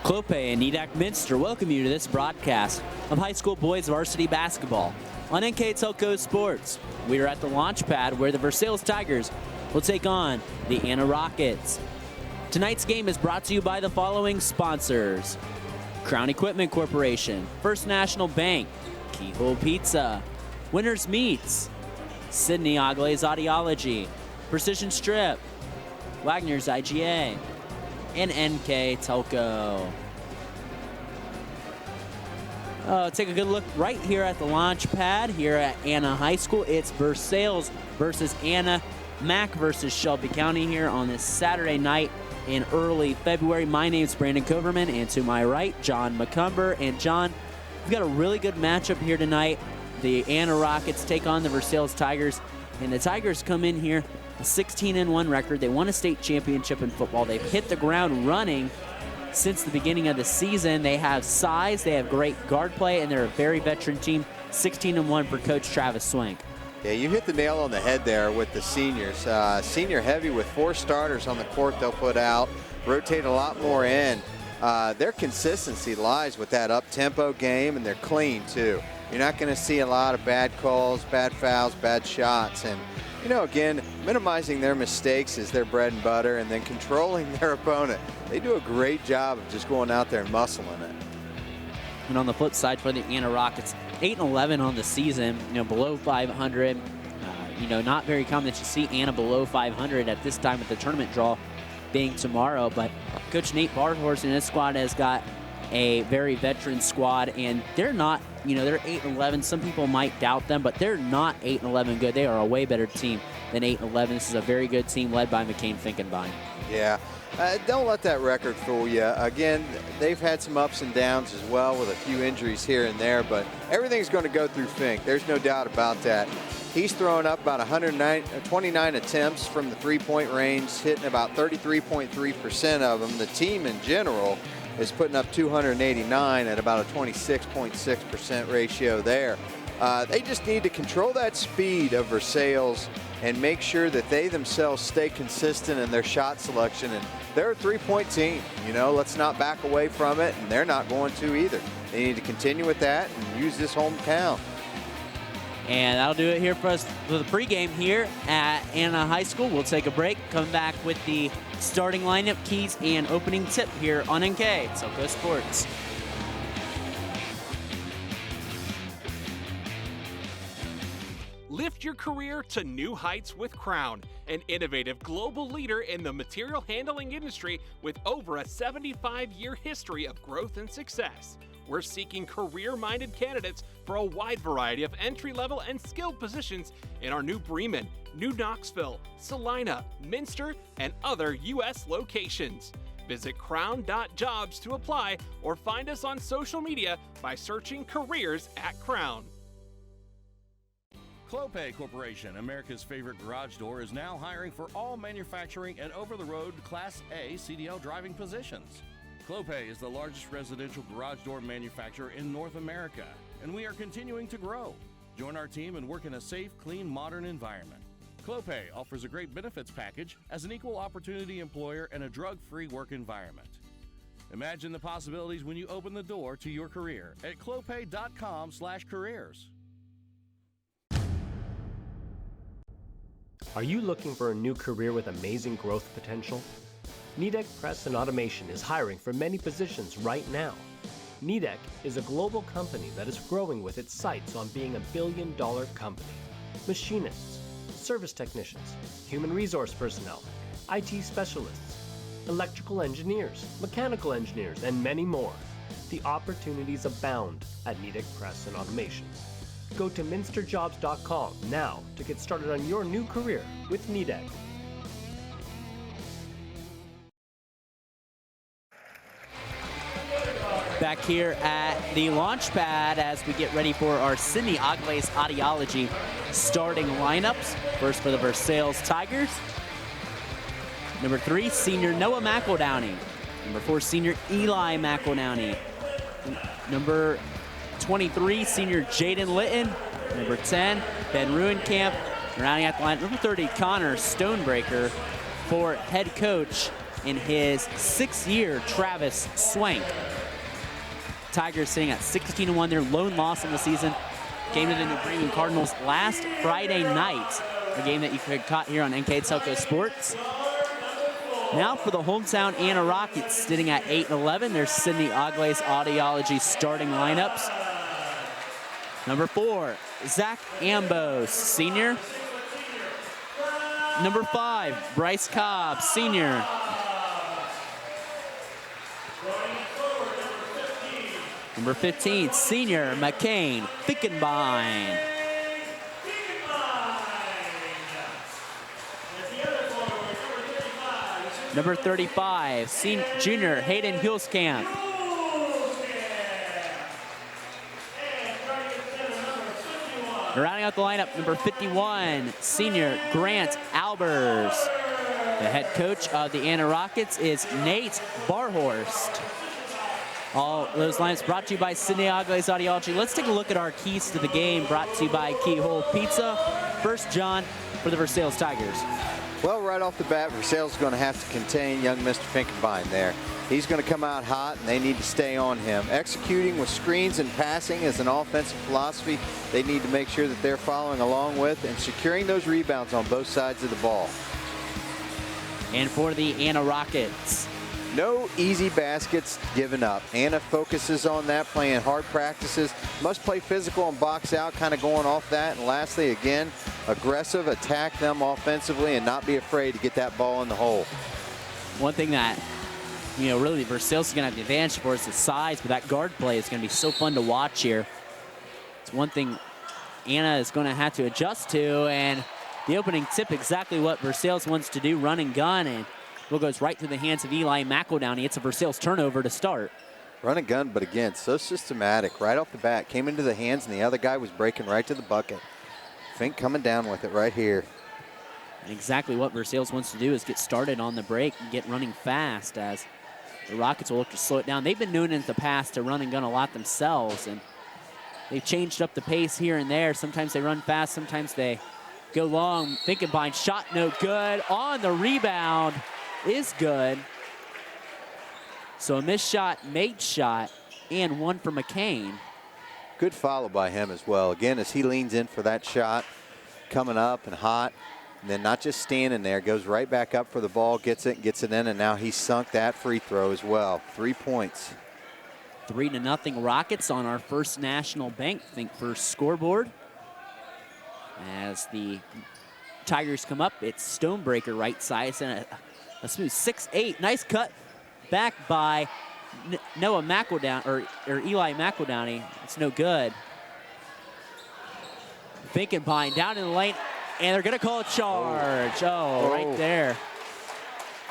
Clope and Nedak Minster welcome you to this broadcast of high school boys varsity basketball on NKTelco Sports. We are at the launch pad where the Versailles Tigers will take on the Anna Rockets. Tonight's game is brought to you by the following sponsors: Crown Equipment Corporation, First National Bank, Keyhole Pizza, Winners Meats, Sydney Agles Audiology, Precision Strip, Wagner's IGA, and NKTelco. Take a good look right here at the launch pad here at Anna High School. It's Versailles versus Anna, Mac versus Shelby County here on this Saturday night in early February. My name's Brandon Coverman, and to my right, John McCumber. And John, we've got a really good matchup here tonight. The Anna Rockets take on the Versailles Tigers, and the Tigers come in here a 16-1 record. They won a state championship in football. They've hit the ground running since the beginning of the season. They have size, they have great guard play, and they're a very veteran team. 16-1 for Coach Travis Swank. Yeah, you hit the nail on the head there with the seniors. Senior heavy with 4 starters on the court they'll put out, rotate a lot more in. Their consistency lies with that up-tempo game, and they're clean too. You're not going to see a lot of bad calls, bad fouls, bad shots. And, you know, again, minimizing their mistakes is their bread and butter, and then controlling their opponent. They do a great job of just going out there and muscling it. And on the flip side for the Anna Rockets, 8-11 on the season, below 500. Not very common that you see Anna below 500 at this time with the tournament draw being tomorrow. But Coach Nate Barhorse and his squad has got a very veteran squad, and they're not, they're 8-11. Some people might doubt them, but they're not 8-11 good. They are a way better team than 8-11. This is a very good team led by McCain Finkenbein. Yeah. Don't let that record fool you. Again, they've had some ups and downs as well with a few injuries here and there, but everything's going to go through Fink. There's no doubt about that. He's throwing up about 29 attempts from the three-point range, hitting about 33.3% of them. The team in general is putting up 289 at about a 26.6% ratio there. They just need to control that speed of Versailles and make sure that they themselves stay consistent in their shot selection. And they're a three-point team. Let's not back away from it, and they're not going to either. They need to continue with that and use this hometown. And that'll do it here for us for the pregame here at Anna High School. We'll take a break, come back with the starting lineup, keys, and opening tip here on NKTelco Sports. Lift your career to new heights with Crown, an innovative global leader in the material handling industry with over a 75-year history of growth and success. We're seeking career-minded candidates for a wide variety of entry-level and skilled positions in our new Bremen, New Knoxville, Salina, Minster, and other U.S. locations. Visit crown.jobs to apply or find us on social media by searching Careers at Crown. Clope Corporation, America's favorite garage door, is now hiring for all manufacturing and over-the-road Class A CDL driving positions. Clope is the largest residential garage door manufacturer in North America, and we are continuing to grow. Join our team and work in a safe, clean, modern environment. Clope offers a great benefits package as an equal opportunity employer and a drug-free work environment. Imagine the possibilities when you open the door to your career at clope.com/careers. Are you looking for a new career with amazing growth potential? Nedak Press and Automation is hiring for many positions right now. Nedak is a global company that is growing with its sights on being a billion-dollar company. Machinists, service technicians, human resource personnel, IT specialists, electrical engineers, mechanical engineers, and many more. The opportunities abound at Nedak Press and Automation. Go to minsterjobs.com now to get started on your new career with Nedak. Back here at the launch pad as we get ready for our Sydney Agles Audiology starting lineups. First for the Versailles Tigers. Number 3, senior Noah McEldowney. Number 4, senior Eli McEldowney. Number 23, senior Jayden Litton. Number 10, Ben Ruenkamp. Rounding out the line, number 30, Connor Stonebreaker. For head coach in his 6th year, Travis Swank. Tigers sitting at 16-1, their lone loss in the season. Game to the New Bremen Cardinals last Friday night, a game that you could have caught here on NKTelco Sports. Now for the hometown Anna Rockets, sitting at 8-11. There's Sydney Agles Audiology starting lineups. Number 4, Zach Ambos, senior. Number 5, Bryce Cobb, senior. Number 15, senior McCain Fickenbein. Number 35, junior Hayden Hulskamp. Rounding out the lineup, number 51, senior Grant Albers. The head coach of the Anna Rockets is Nate Barhorst. All those lineups brought to you by Sydney Agles Audiology. Let's take a look at our keys to the game, brought to you by Keyhole Pizza. First, John, for the Versailles Tigers. Well, right off the bat, Versailles is going to have to contain young Mr. Finkenbein there. He's going to come out hot, and they need to stay on him. Executing with screens and passing is an offensive philosophy they need to make sure that they're following along with, and securing those rebounds on both sides of the ball. And for the Anna Rockets, no easy baskets given up. Anna focuses on that, playing hard practices. Must play physical and box out, kind of going off that. And lastly, again, aggressive, attack them offensively and not be afraid to get that ball in the hole. One thing that, really Versailles is going to have the advantage for is the size, but that guard play is going to be so fun to watch here. It's one thing Anna is going to have to adjust to, and the opening tip, exactly what Versailles wants to do, run and gun, and ball goes right through the hands of Eli McEldowney. It's a Versailles turnover to start. Run and gun, but again, so systematic. Right off the bat, came into the hands, and the other guy was breaking right to the bucket. Fink coming down with it right here. And exactly what Versailles wants to do is get started on the break and get running fast, as the Rockets will look to slow it down. They've been doing it in the past to run and gun a lot themselves, and they've changed up the pace here and there. Sometimes they run fast, sometimes they go long. Finkenbein shot no good. On the rebound is good. So a missed shot, made shot, and one for McCain. Good follow by him as well. Again, as he leans in for that shot, coming up and hot, and then not just standing there, goes right back up for the ball, gets it in, and now he's sunk that free throw as well. 3 points. 3-0 Rockets on our first National Bank first scoreboard. As the Tigers come up, it's Stonebreaker right side, and a smooth 6-8. Nice cut back by Noah McEldowney, or Eli McEldowney. It's no good. Finkenbein down in the lane, and they're going to call a charge. Right there.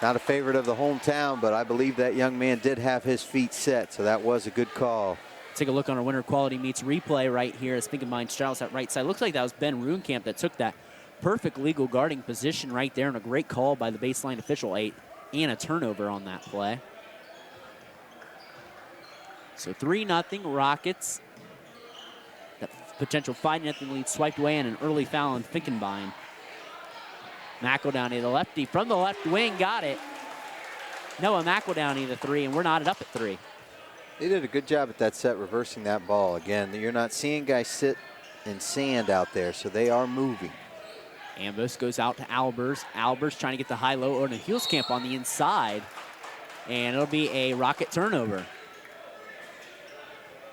Not a favorite of the hometown, but I believe that young man did have his feet set, so that was a good call. Take a look on our Winter Quality Meets replay right here as Finkenbein straddles that right side. Looks like that was Ben Ruhnkamp that took that perfect legal guarding position right there, and a great call by the baseline official, and a turnover on that play. So 3-0 Rockets. That potential 5-0 lead swiped away, and an early foul on Finkenbein. McEldowney, the lefty from the left wing, got it. Noah McEldowney, the three, and we're knotted up at 3. They did a good job at that set, reversing that ball. Again, you're not seeing guys sit in sand out there, so they are moving. Ambos goes out to Albers. Albers trying to get the high-low on the Hulskamp on the inside, and it'll be a Rocket turnover.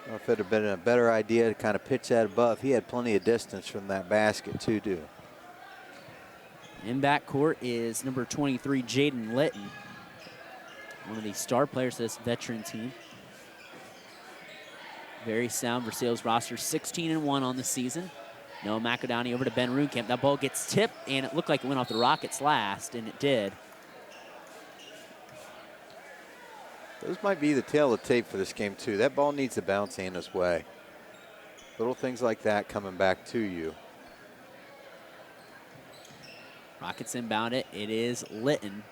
Well, if it had been a better idea to kind of pitch that above, he had plenty of distance from that basket to do. In backcourt is number 23, Jayden Litton, one of the star players of this veteran team. Very sound Versailles roster, 16-1 on the season. Noah McEldowney over to Ben Ruhnkamp. That ball gets tipped, and it looked like it went off the Rockets last, and it did. Those might be the tail of the tape for this game, too. That ball needs to bounce Anna's way. Little things like that coming back to you. Rockets inbound it. It is Litton.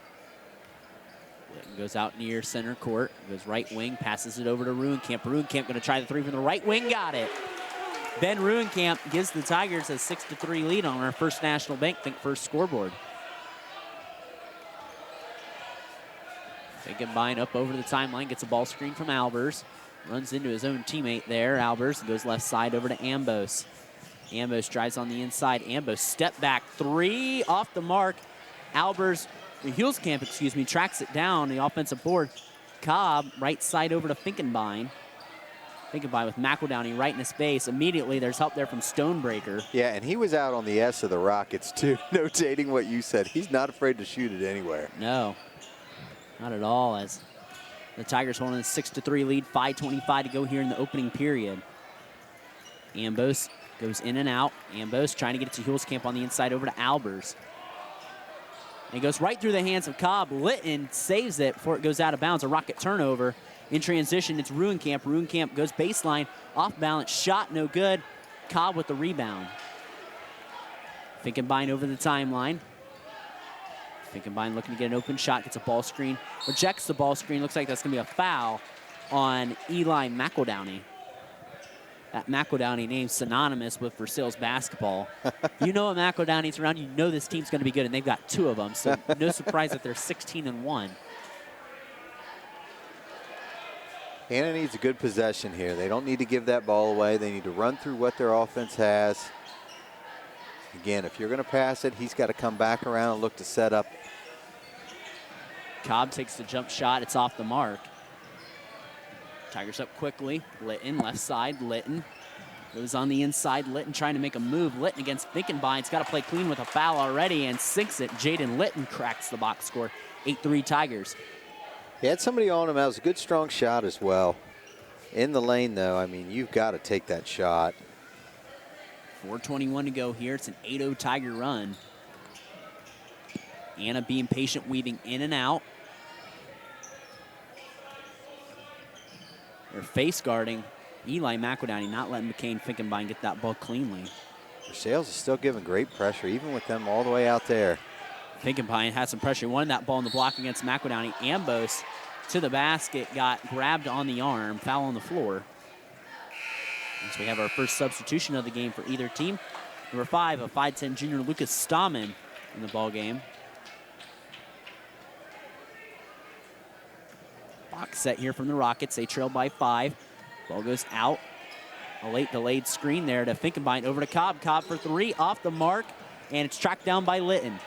Litton goes out near center court, goes right wing, passes it over to Ruhnkamp. Ruhnkamp going to try the three from the right wing, got it. Ben Ruhnkamp gives the Tigers a 6-3 lead on our first National Bank first scoreboard. Finkenbein up over the timeline, gets a ball screen from Albers. Runs into his own teammate there. Albers goes left side over to Ambos. Ambos drives on the inside. Ambos step back three off the mark. Albers, Hulskamp, tracks it down the offensive board. Cobb right side over to Finkenbein. Finkenbein with McEldowney right in his face. Immediately there's help there from Stonebreaker. Yeah, and he was out on the S of the Rockets too, notating what you said. He's not afraid to shoot it anywhere. No, not at all, as the Tigers holding a 6-3 lead, 5:25 to go here in the opening period. Ambos goes in and out. Ambos trying to get it to Hulskamp on the inside over to Albers. And it goes right through the hands of Cobb. Litton saves it before it goes out of bounds. A Rocket turnover. In transition, it's Ruenkamp. Ruenkamp goes baseline, off balance, shot no good. Cobb with the rebound. Finkenbein over the timeline. Finkenbein looking to get an open shot, gets a ball screen, rejects the ball screen. Looks like that's going to be a foul on Eli McEldowney. That McEldowney name synonymous with Versailles basketball. You know when McEldowney's around, you know this team's going to be good, and they've got two of them, so no surprise that they're 16-1. Anna needs a good possession here. They don't need to give that ball away. They need to run through what their offense has. Again, if you're going to pass it, he's got to come back around and look to set up. Cobb takes the jump shot. It's off the mark. Tigers up quickly. Litton, left side. Litton goes on the inside. Litton trying to make a move. Litton against Finkenbein. It's got to play clean with a foul already and sinks it. Jayden Litton cracks the box score. 8-3 Tigers. He had somebody on him. That was a good, strong shot as well. In the lane, though, I mean, you've got to take that shot. 4:21 to go here. It's an 8-0 Tiger run. Anna being patient, weaving in and out. They're face guarding Eli McEldowney, not letting McCain Finkenbein get that ball cleanly. Versailles is still giving great pressure, even with them all the way out there. Finkenbein had some pressure. He wanted that ball in the block against McEldowney. Ambos to the basket, got grabbed on the arm, foul on the floor. And so we have our first substitution of the game for either team. Number 5, a 5'10" junior, Lucas Stahman, in the ball game. Box set here from the Rockets. They trail by 5. Ball goes out. A late delayed screen there to Finkenbein. Over to Cobb. Cobb for 3, off the mark, and it's tracked down by Litton.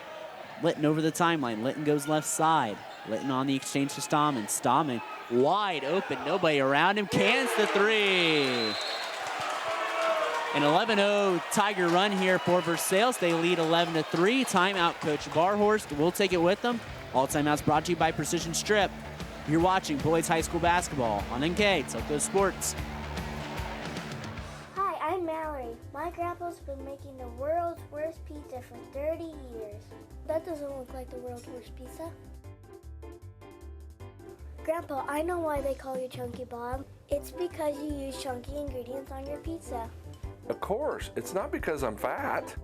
Litton over the timeline. Litton goes left side. Litton on the exchange to Stahman. Stahman wide open, nobody around him. Cans the 3. An 11-0 Tiger run here for Versailles. They lead 11-3. Timeout, Coach Barhorst. We'll take it with them. All timeouts brought to you by Precision Strip. You're watching boys high school basketball on NKTelco Sports. Hi, I'm Mallory. My grandpa's been making the world's worst pizza for 30 years. That doesn't look like the world's worst pizza. Grandpa, I know why they call you Chunky Bob. It's because you use chunky ingredients on your pizza. Of course, it's not because I'm fat.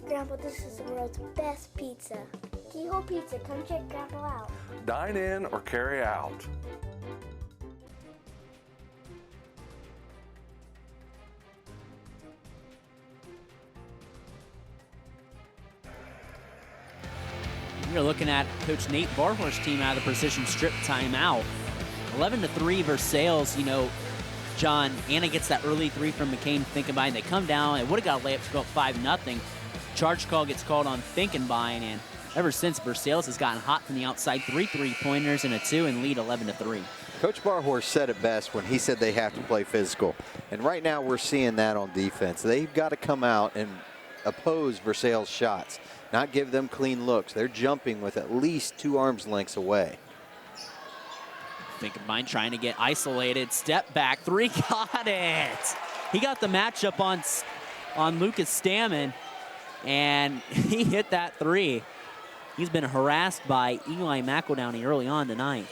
Grandpa, this is the world's best pizza. Keyhole Pizza, come check Grandpa out. Dine in or carry out. You're looking at Coach Nate Barhorst's team out of the Precision Strip timeout. 11-3 Versailles. You know, John, Anna gets that early 3 from McCain Finkenbein. They come down. It would have got a layup to go up 5-0. Charge call gets called on Finkenbein, and ever since, Versailles has gotten hot from the outside. 3 3-pointers and a 2 and lead 11-3. Coach Barhorst said it best when he said they have to play physical. And right now we're seeing that on defense. They've got to come out and oppose Versailles' shots, not give them clean looks. They're jumping with at least 2 arms lengths away. Finkenbein trying to get isolated. Step back 3, got it. He got the matchup on Lucas Stahman, and he hit that 3. He's been harassed by Eli McEldowney early on tonight.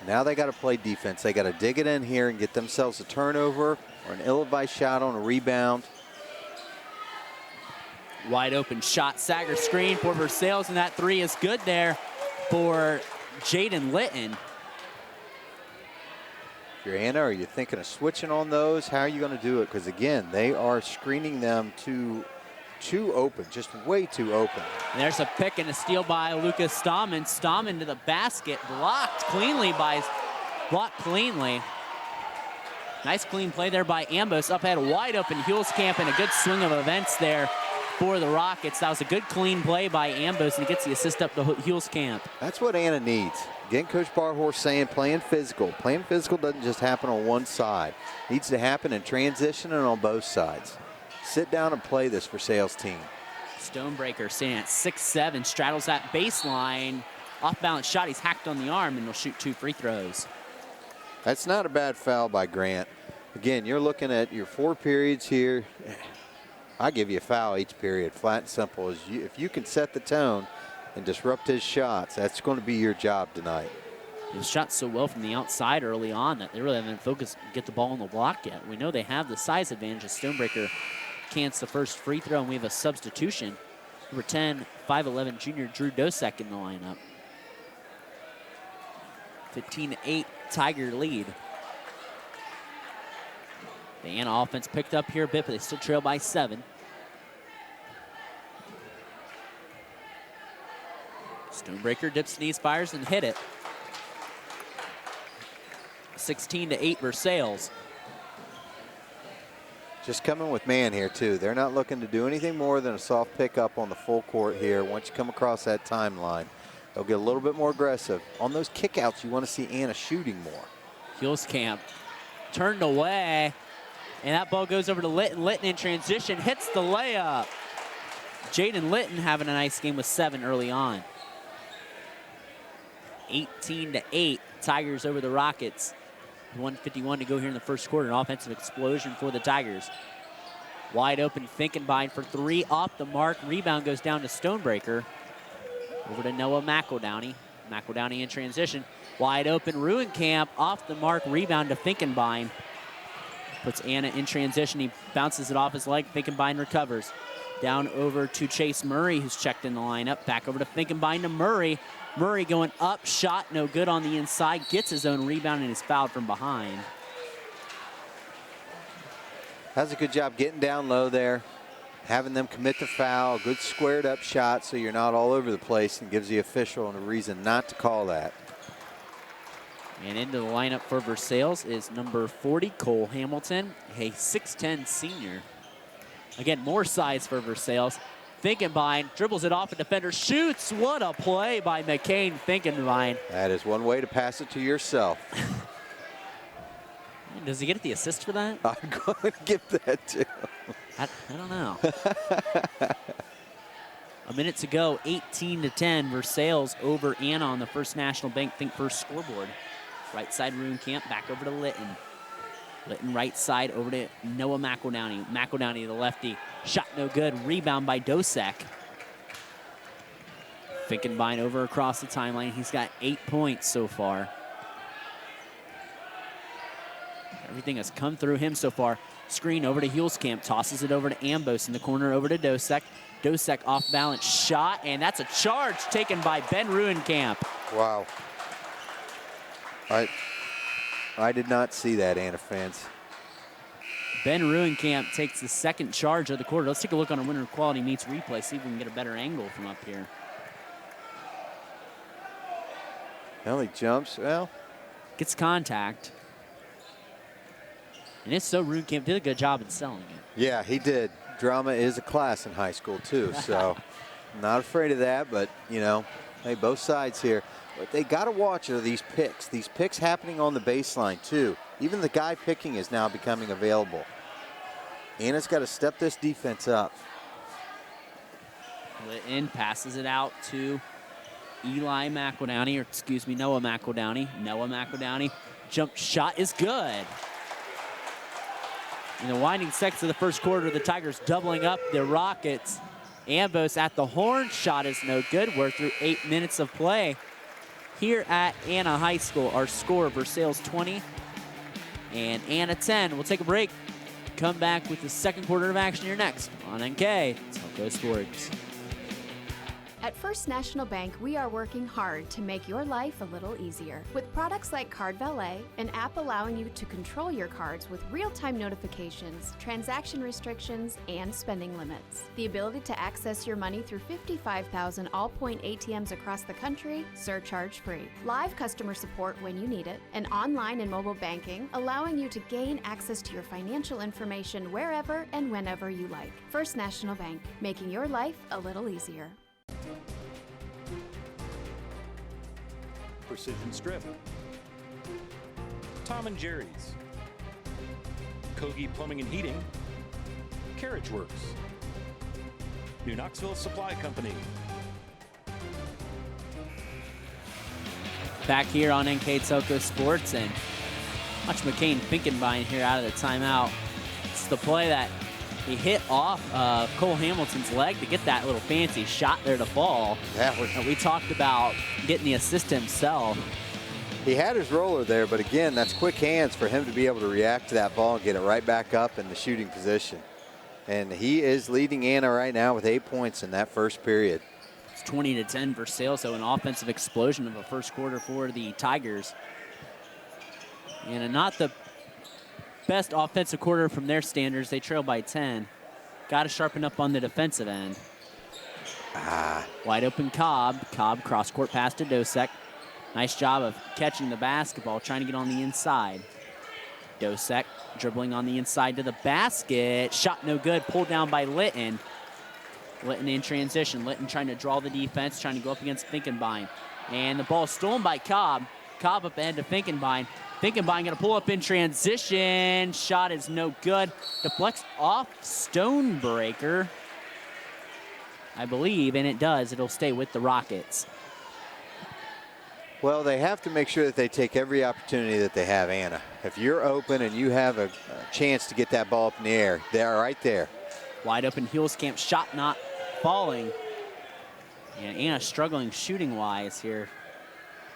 Now they got to play defense. They got to dig it in here and get themselves a turnover or an ill-advised shot on a rebound. Wide open shot, Sager screen for Versailles, and that 3 is good there for Jayden Litton. If you're Anna, are you thinking of switching on those? How are you going to do it? Because again, they are screening them to too open, just way too open. And there's a pick and a steal by Lucas Stammen. Stammen to the basket, blocked cleanly. Nice clean play there by Ambos. Up ahead, wide open Hulskamp, and a good swing of events there for the Rockets. That was a good clean play by Ambos, and he gets the assist up to Hulskamp. That's what Anna needs. Again, Coach Barhorse saying playing physical. Playing physical doesn't just happen on one side. It needs to happen in transition and on both sides. Sit down and play this Versailles team. Stonebreaker sitting at 6'7", straddles that baseline. Off-balance shot, he's hacked on the arm, and he'll shoot 2 free throws. That's not a bad foul by Grant. Again, you're looking at your 4 periods here. I give you a foul each period, flat and simple. If you can set the tone and disrupt his shots, that's going to be your job tonight. He was shot so well from the outside early on that they really haven't focused to get the ball on the block yet. We know they have the size advantage as Stonebreaker cans the first free throw, and we have a substitution. Number 10, 5'11" junior Drew Dosek in the lineup. 15-8 Tiger lead. The Anna offense picked up here a bit, but they still trail by 7. Stonebreaker dips knees, fires, and hit it. 16-8 Versailles. Just coming with man here, too. They're not looking to do anything more than a soft pickup on the full court here. Once you come across that timeline, they'll get a little bit more aggressive. On those kickouts, you want to see Anna shooting more. Hulskamp turned away, and that ball goes over to Litton. Litton in transition hits the layup. Jayden Litton having a nice game with 7 early on. 18-8, Tigers over the Rockets. 1:51 to go here in the first quarter. An offensive explosion for the Tigers. Wide open Finkenbein for 3, off the mark. Rebound goes down to Stonebreaker. Over to Noah McEldowney. McEldowney in transition. Wide open Ruenkamp, off the mark. Rebound to Finkenbein. Puts Anna in transition. He bounces it off his leg. Finkenbein recovers. Down over to Chase Murray, who's checked in the lineup. Back over to Finkenbein to Murray. Murray going up, shot no good on the inside. Gets his own rebound and is fouled from behind. Does a good job getting down low there, having them commit the foul. Good squared up shot so you're not all over the place, and gives the official a reason not to call that. And into the lineup for Versailles is number 40, Cole Hamilton, a 6'10" senior. Again, more size for Versailles. Finkenbein dribbles it off a defender, shoots. What a play by McCain Finkenbein. That is one way to pass it to yourself. Does he get the assist for that? I'm going to give that to him. I don't know. A minute to go, 18-10. Versailles over Anna on the First National Bank Think First scoreboard. Right side Ruenkamp, back over to Litton. Litton right side over to Noah McEldowney. McEldowney, the lefty. Shot no good. Rebound by Dosek. Finkenbein over across the timeline. He's got 8 points so far. Everything has come through him so far. Screen over to Hulskamp. Tosses it over to Ambos in the corner over to Dosek. Dosek off balance shot, and that's a charge taken by Ben Ruenkamp. Wow. I did not see that, Anna fans. Ben Ruenkamp takes the second charge of the quarter. Let's take a look on a winner quality meets replay, see if we can get a better angle from up here. Well, he jumps, well. Gets contact. And if so, Ruenkamp did a good job in selling it. Yeah, he did. Drama is a class in high school, too, so not afraid of that, but, you know, hey, both sides here. What they got to watch are these picks happening on the baseline, too. Even the guy picking is now becoming available. Anna's got to step this defense up. Litton passes it out to Noah McEldowney. Noah McEldowney, jump shot is good. In the winding seconds of the first quarter, the Tigers doubling up the Rockets. Ambos at the horn, shot is no good. We're through 8 minutes of play here at Anna High School. Our score, Versailles 20 and Anna 10. We'll take a break. Come back with the second quarter of action here next on NKTelco Sports. At First National Bank, we are working hard to make your life a little easier. With products like Card Valet, an app allowing you to control your cards with real-time notifications, transaction restrictions, and spending limits. The ability to access your money through 55,000 all-point ATMs across the country, surcharge-free. Live customer support when you need it, and online and mobile banking, allowing you to gain access to your financial information wherever and whenever you like. First National Bank, making your life a little easier. Precision Strip, Tom and Jerry's, Kogi Plumbing and Heating, Carriage Works, New Knoxville Supply Company. Back here on NKTelco Sports, and watch McCain Finkenbein here out of the timeout. It's the play that he hit off Cole Hamilton's leg to get that little fancy shot there to fall. We talked about getting the assist himself. He had his roller there, but again, that's quick hands for him to be able to react to that ball and get it right back up in the shooting position. And he is leading Anna right now with 8 points in that first period. It's 20-10 Versailles, so an offensive explosion of a first quarter for the Tigers. And not the best offensive quarter from their standards. They trail by 10. Got to sharpen up on the defensive end. Wide open Cobb. Cobb cross-court pass to Dosek. Nice job of catching the basketball, trying to get on the inside. Dosek dribbling on the inside to the basket. Shot no good, pulled down by Litton. Litton in transition. Litton trying to draw the defense, trying to go up against Finkenbein. And the ball stolen by Cobb. Cobb up ahead to Finkenbein. Finkenbein going to pull up in transition. Shot is no good. Deflects off Stonebreaker, I believe, and it does. It'll stay with the Rockets. Well, they have to make sure that they take every opportunity that they have, Anna. If you're open and you have a chance to get that ball up in the air, they're right there. Wide open Huelskamp, shot not falling. And Anna struggling shooting-wise here.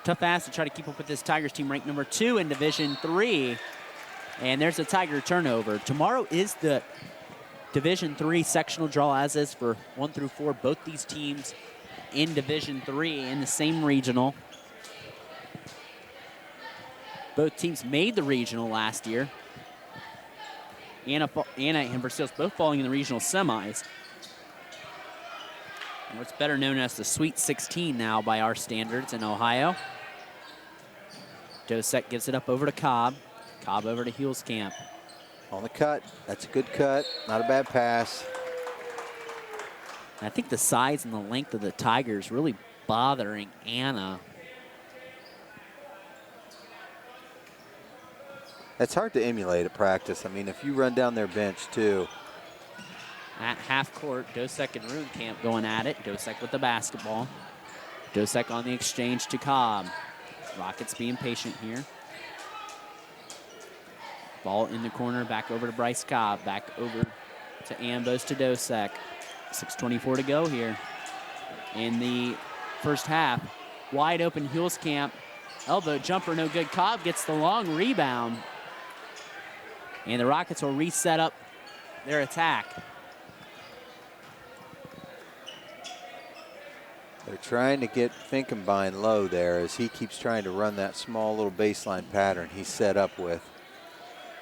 Tough ass to try to keep up with this Tigers team ranked number 2 in Division III. And there's a Tiger turnover. Tomorrow is the Division III sectional draw, as is for 1 through 4. Both these teams in Division III in the same regional. Both teams made the regional last year. Anna and Versailles both falling in the regional semis. And what's better known as the Sweet 16 now by our standards in Ohio. Dosek gives it up over to Cobb. Cobb over to Huelskamp. On the cut. That's a good cut. Not a bad pass. I think the size and the length of the Tigers really bothering Anna. It's hard to emulate at practice. I mean, if you run down their bench, too. At half court, Dosek and Ruhnkamp going at it. Dosek with the basketball. Dosek on the exchange to Cobb. Rockets being patient here. Ball in the corner, back over to Bryce Cobb. Back over to Ambos to Dosek. 6:24 to go here in the first half. Wide open Huelskamp. Elbow jumper, no good. Cobb gets the long rebound. And the Rockets will reset up their attack. They're trying to get Finkenbein low there as he keeps trying to run that small little baseline pattern he's set up with.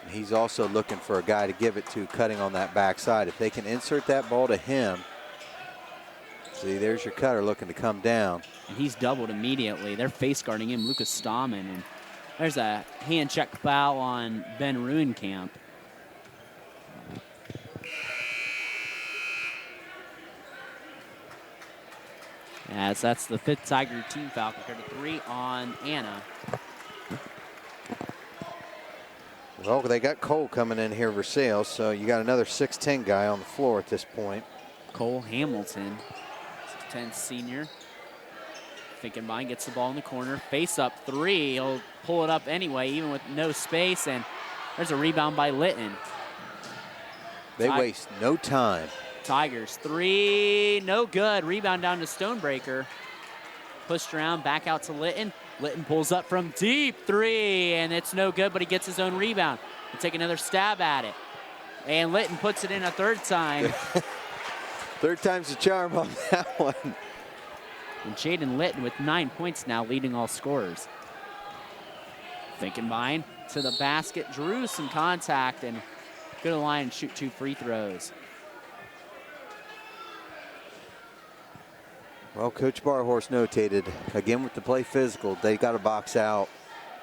And he's also looking for a guy to give it to, cutting on that backside. If they can insert that ball to him, see, there's your cutter looking to come down. And he's doubled immediately. They're face guarding him, Lucas Stahman. And there's a hand check foul on Ben Ruhnkamp. As that's the 5th Tiger team foul compared to 3 on Anna. Well, they got Cole coming in here, Versailles, so you got another 6'10" guy on the floor at this point. Cole Hamilton, 6'10" senior. Finkenbein gets the ball in the corner. Face up 3. He'll pull it up anyway, even with no space. And there's a rebound by Litton. They waste no time. Tigers 3, no good. Rebound down to Stonebreaker. Pushed around, back out to Litton. Litton pulls up from deep 3, and it's no good, but he gets his own rebound. He'll take another stab at it. And Litton puts it in a 3rd time. 3rd time's the charm on that one. And Jayden Litton with 9 points now, leading all scorers. Finkenbein to the basket, drew some contact, and go to the line and shoot 2 free throws. Well, Coach Barhorse notated, again with the play physical, they got to box out.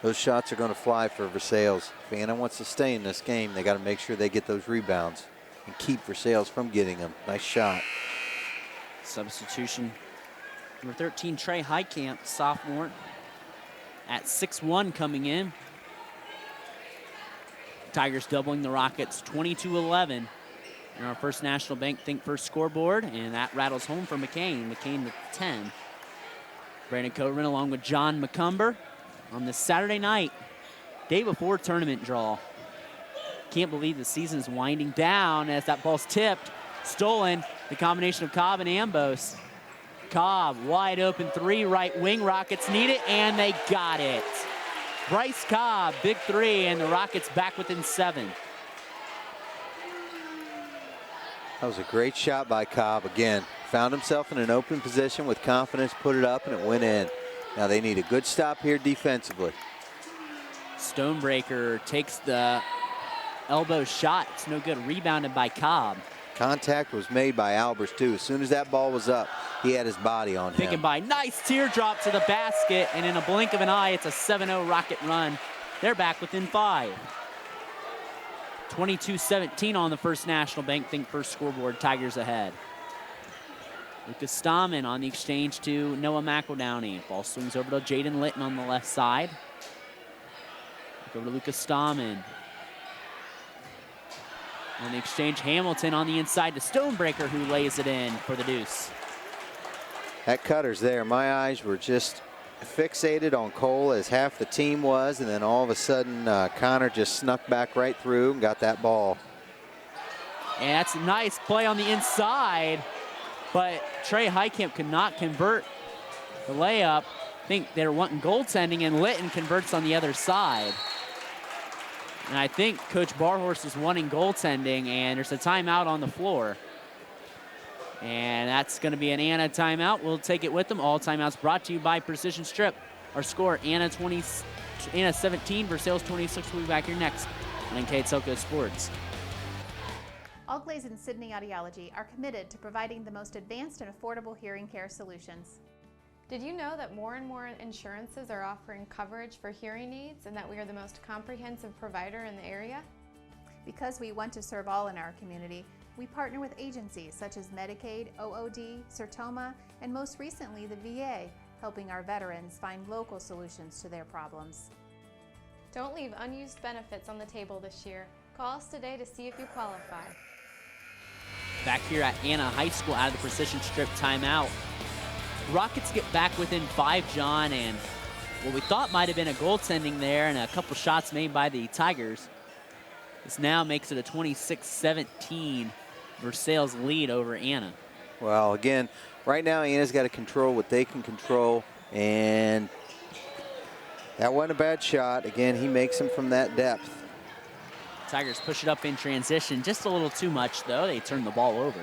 Those shots are going to fly for Versailles. If Anna wants to stay in this game, they got to make sure they get those rebounds and keep Versailles from getting them. Nice shot. Substitution. Number 13, Trey Heitkamp, sophomore, at 6'1", coming Tigers doubling the Rockets 22-11. And our First National Bank Think First scoreboard, and that rattles home for McCain. McCain with 10. Brandon Coburn along with John McCumber on this Saturday night, day before tournament draw. Can't believe the season's winding down as that ball's tipped, stolen. The combination of Cobb and Ambos. Cobb, wide open 3, right wing. Rockets need it, and they got it. Bryce Cobb, big 3, and the Rockets back within 7. That was a great shot by Cobb. Again, found himself in an open position with confidence, put it up, and it went in. Now they need a good stop here defensively. Stonebreaker takes the elbow shot. It's no good. Rebounded by Cobb. Contact was made by Albers, too. As soon as that ball was up, he had his body on him. Thinking by nice teardrop to the basket, and in a blink of an eye, it's a 7-0 Rocket run. They're back within 5. 22-17 on the First National Bank Think First scoreboard. Tigers ahead. Lucas Stahman on the exchange to Noah McEldowney. Ball swings over to Jayden Litton on the left side. Back over to Lucas Stahman. On the exchange, Hamilton on the inside to Stonebreaker, who lays it in for the deuce. That cutter's there. My eyes were just fixated on Cole as half the team was, and then all of a sudden Connor just snuck back right through and got that ball. And that's a nice play on the inside, but Trey Heitkamp could not convert the layup. I think they're wanting goaltending, and Litton converts on the other side. And I think Coach Barhorse is wanting goaltending, and there's a timeout on the floor. And that's going to be an Anna timeout. We'll take it with them. All timeouts brought to you by Precision Strip. Our score, Anna 17, Versailles 26. We'll be back here next on NKTelco Sports. Allglaze and Sydney Audiology are committed to providing the most advanced and affordable hearing care solutions. Did you know that more and more insurances are offering coverage for hearing aids and that we are the most comprehensive provider in the area? Because we want to serve all in our community, we partner with agencies such as Medicaid, OOD, Sertoma, and most recently the VA, helping our veterans find local solutions to their problems. Don't leave unused benefits on the table this year. Call us today to see if you qualify. Back here at Anna High School out of the Precision Strip timeout. Rockets get back within 5, John, and what we thought might have been a goaltending there and a couple shots made by the Tigers. This now makes it a 26-17 Versailles lead over Anna. Well, again, right now Anna's got to control what they can control, and that wasn't a bad shot. Again, he makes them from that depth. Tigers push it up in transition, just a little too much, though. They turn the ball over.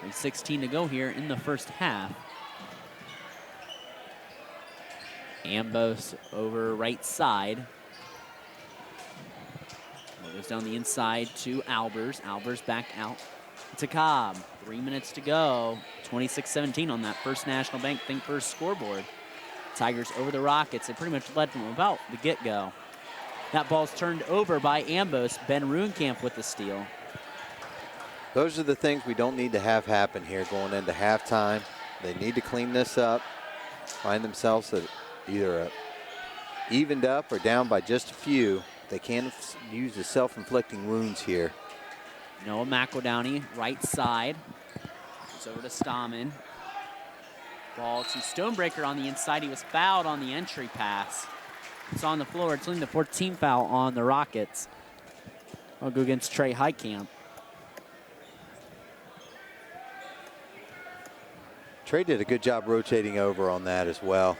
3:16 to go here in the first half. Ambos over right side. Goes down the inside to Albers. Albers back out to Cobb. 3 minutes to go. 26-17 on that First National Bank Think First scoreboard. Tigers over the Rockets. They pretty much led from about the get-go. That ball's turned over by Ambos. Ben Ruenkamp with the steal. Those are the things we don't need to have happen here going into halftime. They need to clean this up, find themselves at either evened up or down by just a few. They can't use the self-inflicting wounds here. Noah McEldowney, right side. Goes over to Stahman. Ball to Stonebreaker on the inside. He was fouled on the entry pass. It's on the floor. It's only the 14th foul on the Rockets. I'll go against Trey Heitkamp. Trey did a good job rotating over on that as well.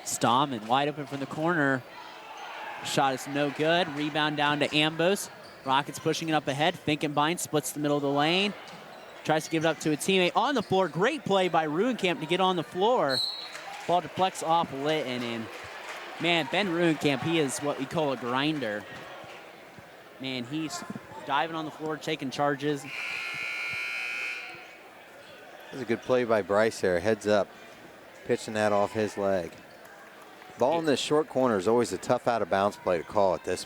Stahman wide open from the corner. Shot is no good. Rebound down to Ambos. Rockets pushing it up ahead. Finkenbein splits the middle of the lane. Tries to give it up to a teammate on the floor. Great play by Ruenkamp to get on the floor. Ball deflects off Litton, and man, Ben Ruenkamp, he is what we call a grinder. Man, he's diving on the floor, taking charges. That's a good play by Bryce there, heads up, pitching that off his leg. Ball in this short corner is always a tough out of bounds play to call at this,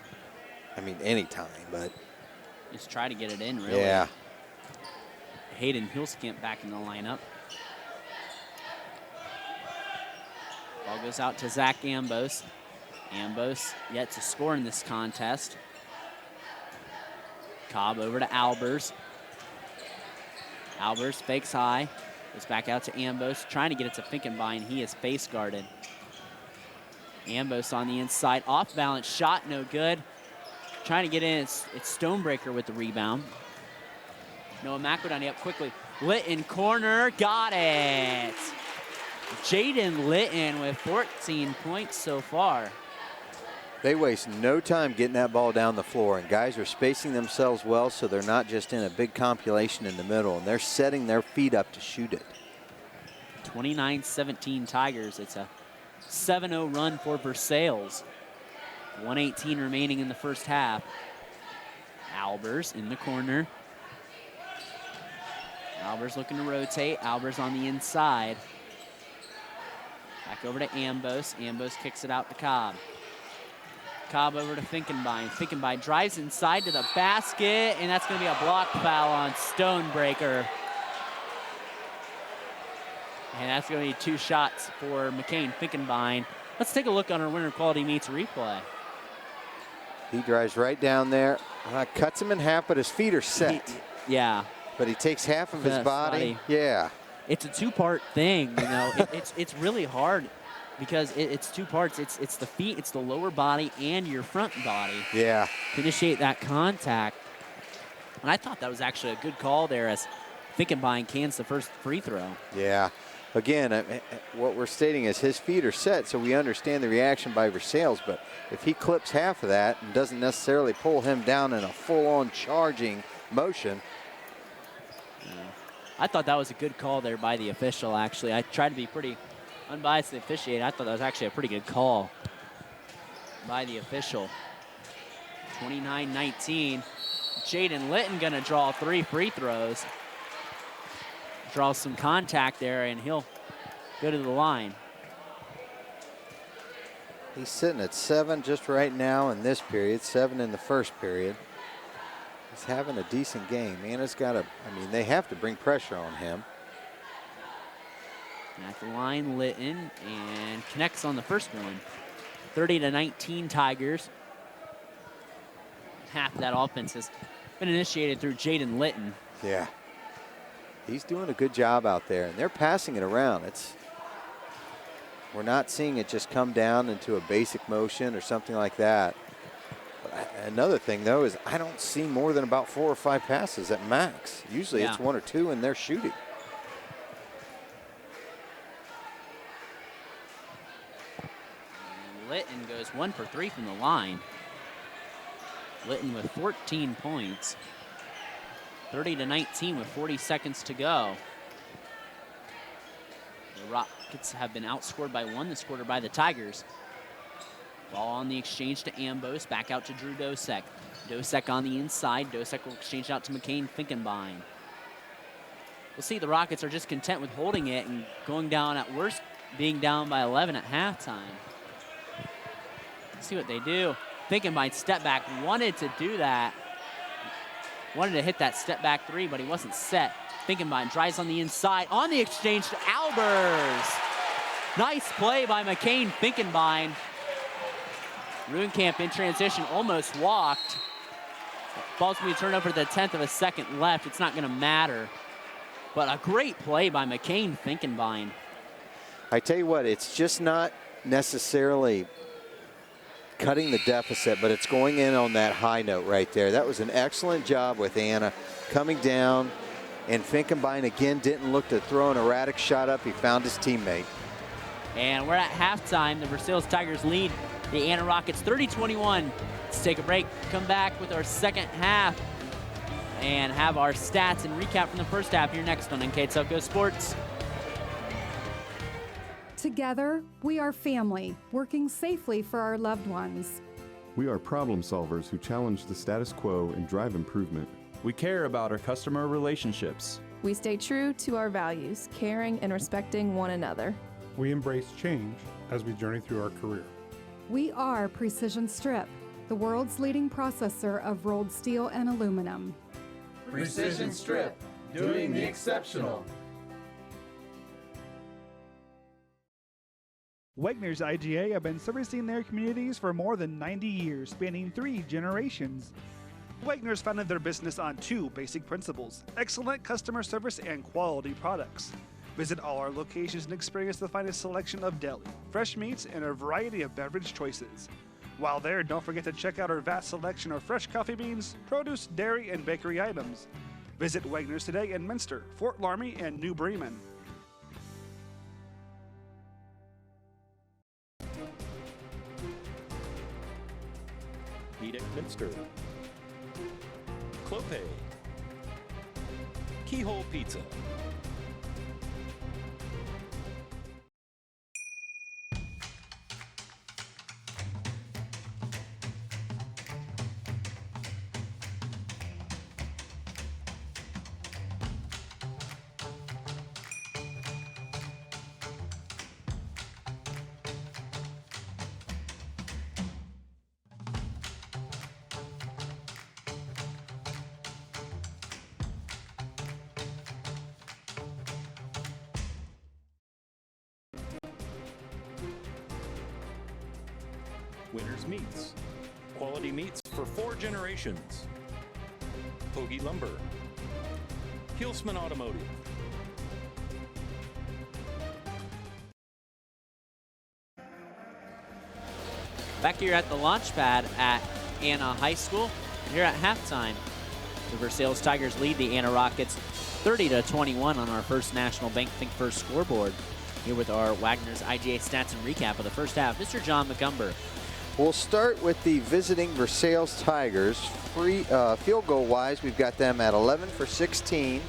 any time, but. Just try to get it in, really. Yeah. Hayden Hulskamp back in the lineup. Ball goes out to Zach Ambos. Ambos yet to score in this contest. Cobb over to Albers. Albers fakes high. Goes back out to Ambos, trying to get it to Finkenbein. He is face guarded. Ambos on the inside. Off balance shot, no good. Trying to get in, it's Stonebreaker with the rebound. Noah McEldowney up quickly. Litton corner, got it. Jayden Litton with 14 points so far. They waste no time getting that ball down the floor, and guys are spacing themselves well so they're not just in a big compilation in the middle, and they're setting their feet up to shoot it. 29-17 Tigers. It's a 7-0 run for Versailles. 1:18 remaining in the first half. Albers in the corner. Albers looking to rotate. Albers on the inside. Back over to Ambos. Ambos kicks it out to Cobb. Cobb over to Finkenbein. Finkenbein drives inside to the basket, and that's going to be a block foul on Stonebreaker. And that's going to be 2 shots for McCain Finkenbein. Let's take a look on our Winter Quality Meets replay. He drives right down there, cuts him in half, but his feet are set. Yeah. But he takes half of his body. Yeah. It's a 2-part thing, you know. It's really hard because it's 2 parts. It's the feet, it's the lower body, and your front body. Yeah. To initiate that contact. And I thought that was actually a good call there as Finkenbein cans the first free throw. Yeah. Again, what we're stating is his feet are set, so we understand the reaction by Versailles, but if he clips half of that and doesn't necessarily pull him down in a full-on charging motion. I thought that was a good call there by the official, actually. I tried to be pretty unbiased to officiate. I thought that was actually a pretty good call by the official. 29-19. Jayden Litton going to draw 3 free throws. Draws some contact there, and he'll go to the line. He's sitting at 7 just right now in this period, 7 in the first period. He's having a decent game. Anna's got to, they have to bring pressure on him. At the line, Litton, and connects on the first one. 30-19 Tigers. Half of that offense has been initiated through Jayden Litton. Yeah. He's doing a good job out there, and they're passing it around. We're not seeing it just come down into a basic motion or something like that. But another thing, though, is I don't see more than about 4 or 5 passes at max. Usually it's 1 or 2, and they're shooting. And Litton goes 1 for 3 from the line. Litton with 14 points. 30-19 with 40 seconds to go. The Rockets have been outscored by 1 this quarter by the Tigers. Ball on the exchange to Ambos, back out to Drew Dosek. Dosek on the inside. Dosek will exchange out to McCain Finkenbein. We'll see the Rockets are just content with holding it and going down at worst, being down by 11 at halftime. Let's see what they do. Finkenbein step back, wanted to do that. Wanted to hit that step back 3, but he wasn't set. Finkenbein drives on the inside. On the exchange to Albers. Nice play by McCain Finkenbein. Ruenkamp in transition almost walked. Ball's going to be turned over to the 10th of a second left. It's not going to matter. But a great play by McCain Finkenbein. I tell you what, it's just not necessarily cutting the deficit, but it's going in on that high note right there. That was an excellent job with Anna coming down, and Finkenbein again didn't look to throw an erratic shot up. He found his teammate. And we're at halftime. The Versailles Tigers lead the Anna Rockets 30-21. Let's take a break, come back with our second half and have our stats and recap from the first half here next on NKTelco Sports. Together, we are family, working safely for our loved ones. We are problem solvers who challenge the status quo and drive improvement. We care about our customer relationships. We stay true to our values, caring and respecting one another. We embrace change as we journey through our career. We are Precision Strip, the world's leading processor of rolled steel and aluminum. Precision Strip, doing the exceptional. Wegner's IGA have been servicing their communities for more than 90 years, spanning 3 generations. Wegner's founded their business on 2 basic principles: excellent customer service and quality products. Visit all our locations and experience the finest selection of deli, fresh meats, and a variety of beverage choices. While there, don't forget to check out our vast selection of fresh coffee beans, produce, dairy, and bakery items. Visit Wegner's today in Minster, Fort Laramie, and New Bremen. Edict Minster, Clopay, Keyhole Pizza, Winners Meats, quality meats for 4 generations, Hoagie Lumber, Hilsman Automotive, Back here at the launch pad at Anna High School. Here at halftime, the Versailles Tigers lead the Anna Rockets 30-21 on our first National Bank Think First scoreboard. Here with our Wagner's IGA stats and recap of the first half, Mr. John McCumber. We'll start with the visiting Versailles Tigers. Field goal wise, we've got them at 11 for 16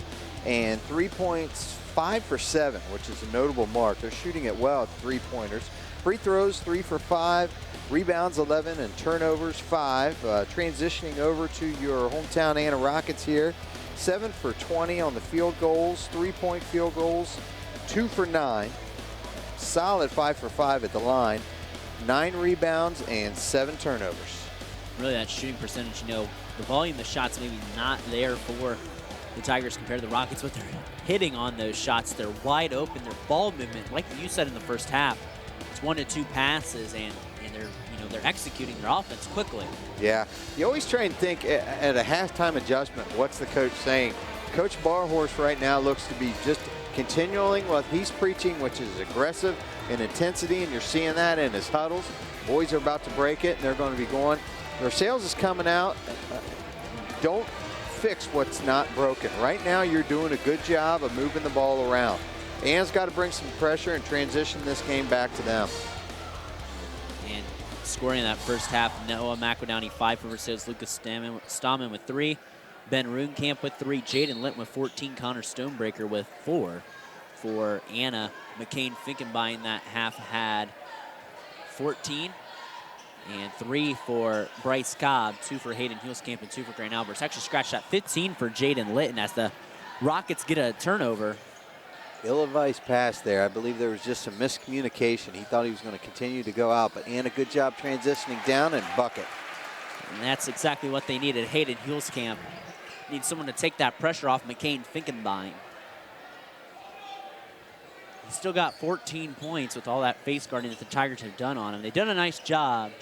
and 3 points, 5 for 7, which is a notable mark. They're shooting it well at 3-pointers. Free throws, 3 for 5. Rebounds, 11, and turnovers, 5. Transitioning over to your hometown Anna Rockets here. 7 for 20 on the field goals, 3-point field goals, 2 for 9. Solid 5 for 5 at the line. 9 rebounds and 7 turnovers. Really, that shooting percentage, you know, the volume of shots maybe not there for the Tigers compared to the Rockets, but they're hitting on those shots. They're wide open. Their ball movement, like you said in the first half, it's 1 to 2 passes, and they're executing their offense quickly. Yeah, you always try and think at a halftime adjustment, what's the coach saying? Coach Barhorse right now looks to be just continuing what he's preaching, which is aggressive and intensity, and you're seeing that in his huddles. Boys are about to break it, and they're going to be going. Versailles is coming out. Don't fix what's not broken. Right now, you're doing a good job of moving the ball around. Anne's got to bring some pressure and transition this game back to them. And scoring in that first half, Noah McEldowney 5 for Versailles, Lucas Stahman with 3, Ben Ruhnkamp with 3, Jayden Litton with 14, Connor Stonebreaker with 4 for Anna. McCain Finkenbein that half had 14, and 3 for Bryce Cobb, 2 for Hayden Hulskamp, and 2 for Grant Alberts. Actually scratched that 15 for Jayden Litton as the Rockets get a turnover. Ill-advised pass there. I believe there was just some miscommunication. He thought he was going to continue to go out, but Anna, good job transitioning down and bucket. And that's exactly what they needed. Hayden Hulskamp needs someone to take that pressure off McCain Finkenbein. He's still got 14 points with all that face guarding that the Tigers have done on him. They've done a nice job.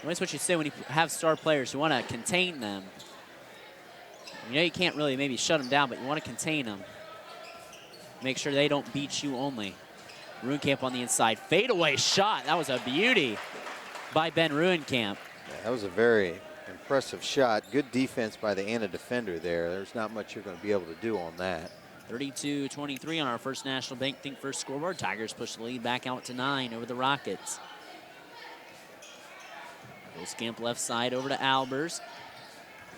That's what you say when you have star players. You want to contain them. You know you can't really maybe shut them down, but you want to contain them. Make sure they don't beat you only. Ruhnkamp on the inside. Fadeaway shot. That was a beauty by Ben Ruhnkamp. Yeah, that was a very impressive shot. Good defense by the Anna defender there. There's not much you're going to be able to do on that. 32-23 on our first National Bank Think First scoreboard. Tigers push the lead back out to 9 over the Rockets. Hulskamp left side over to Albers.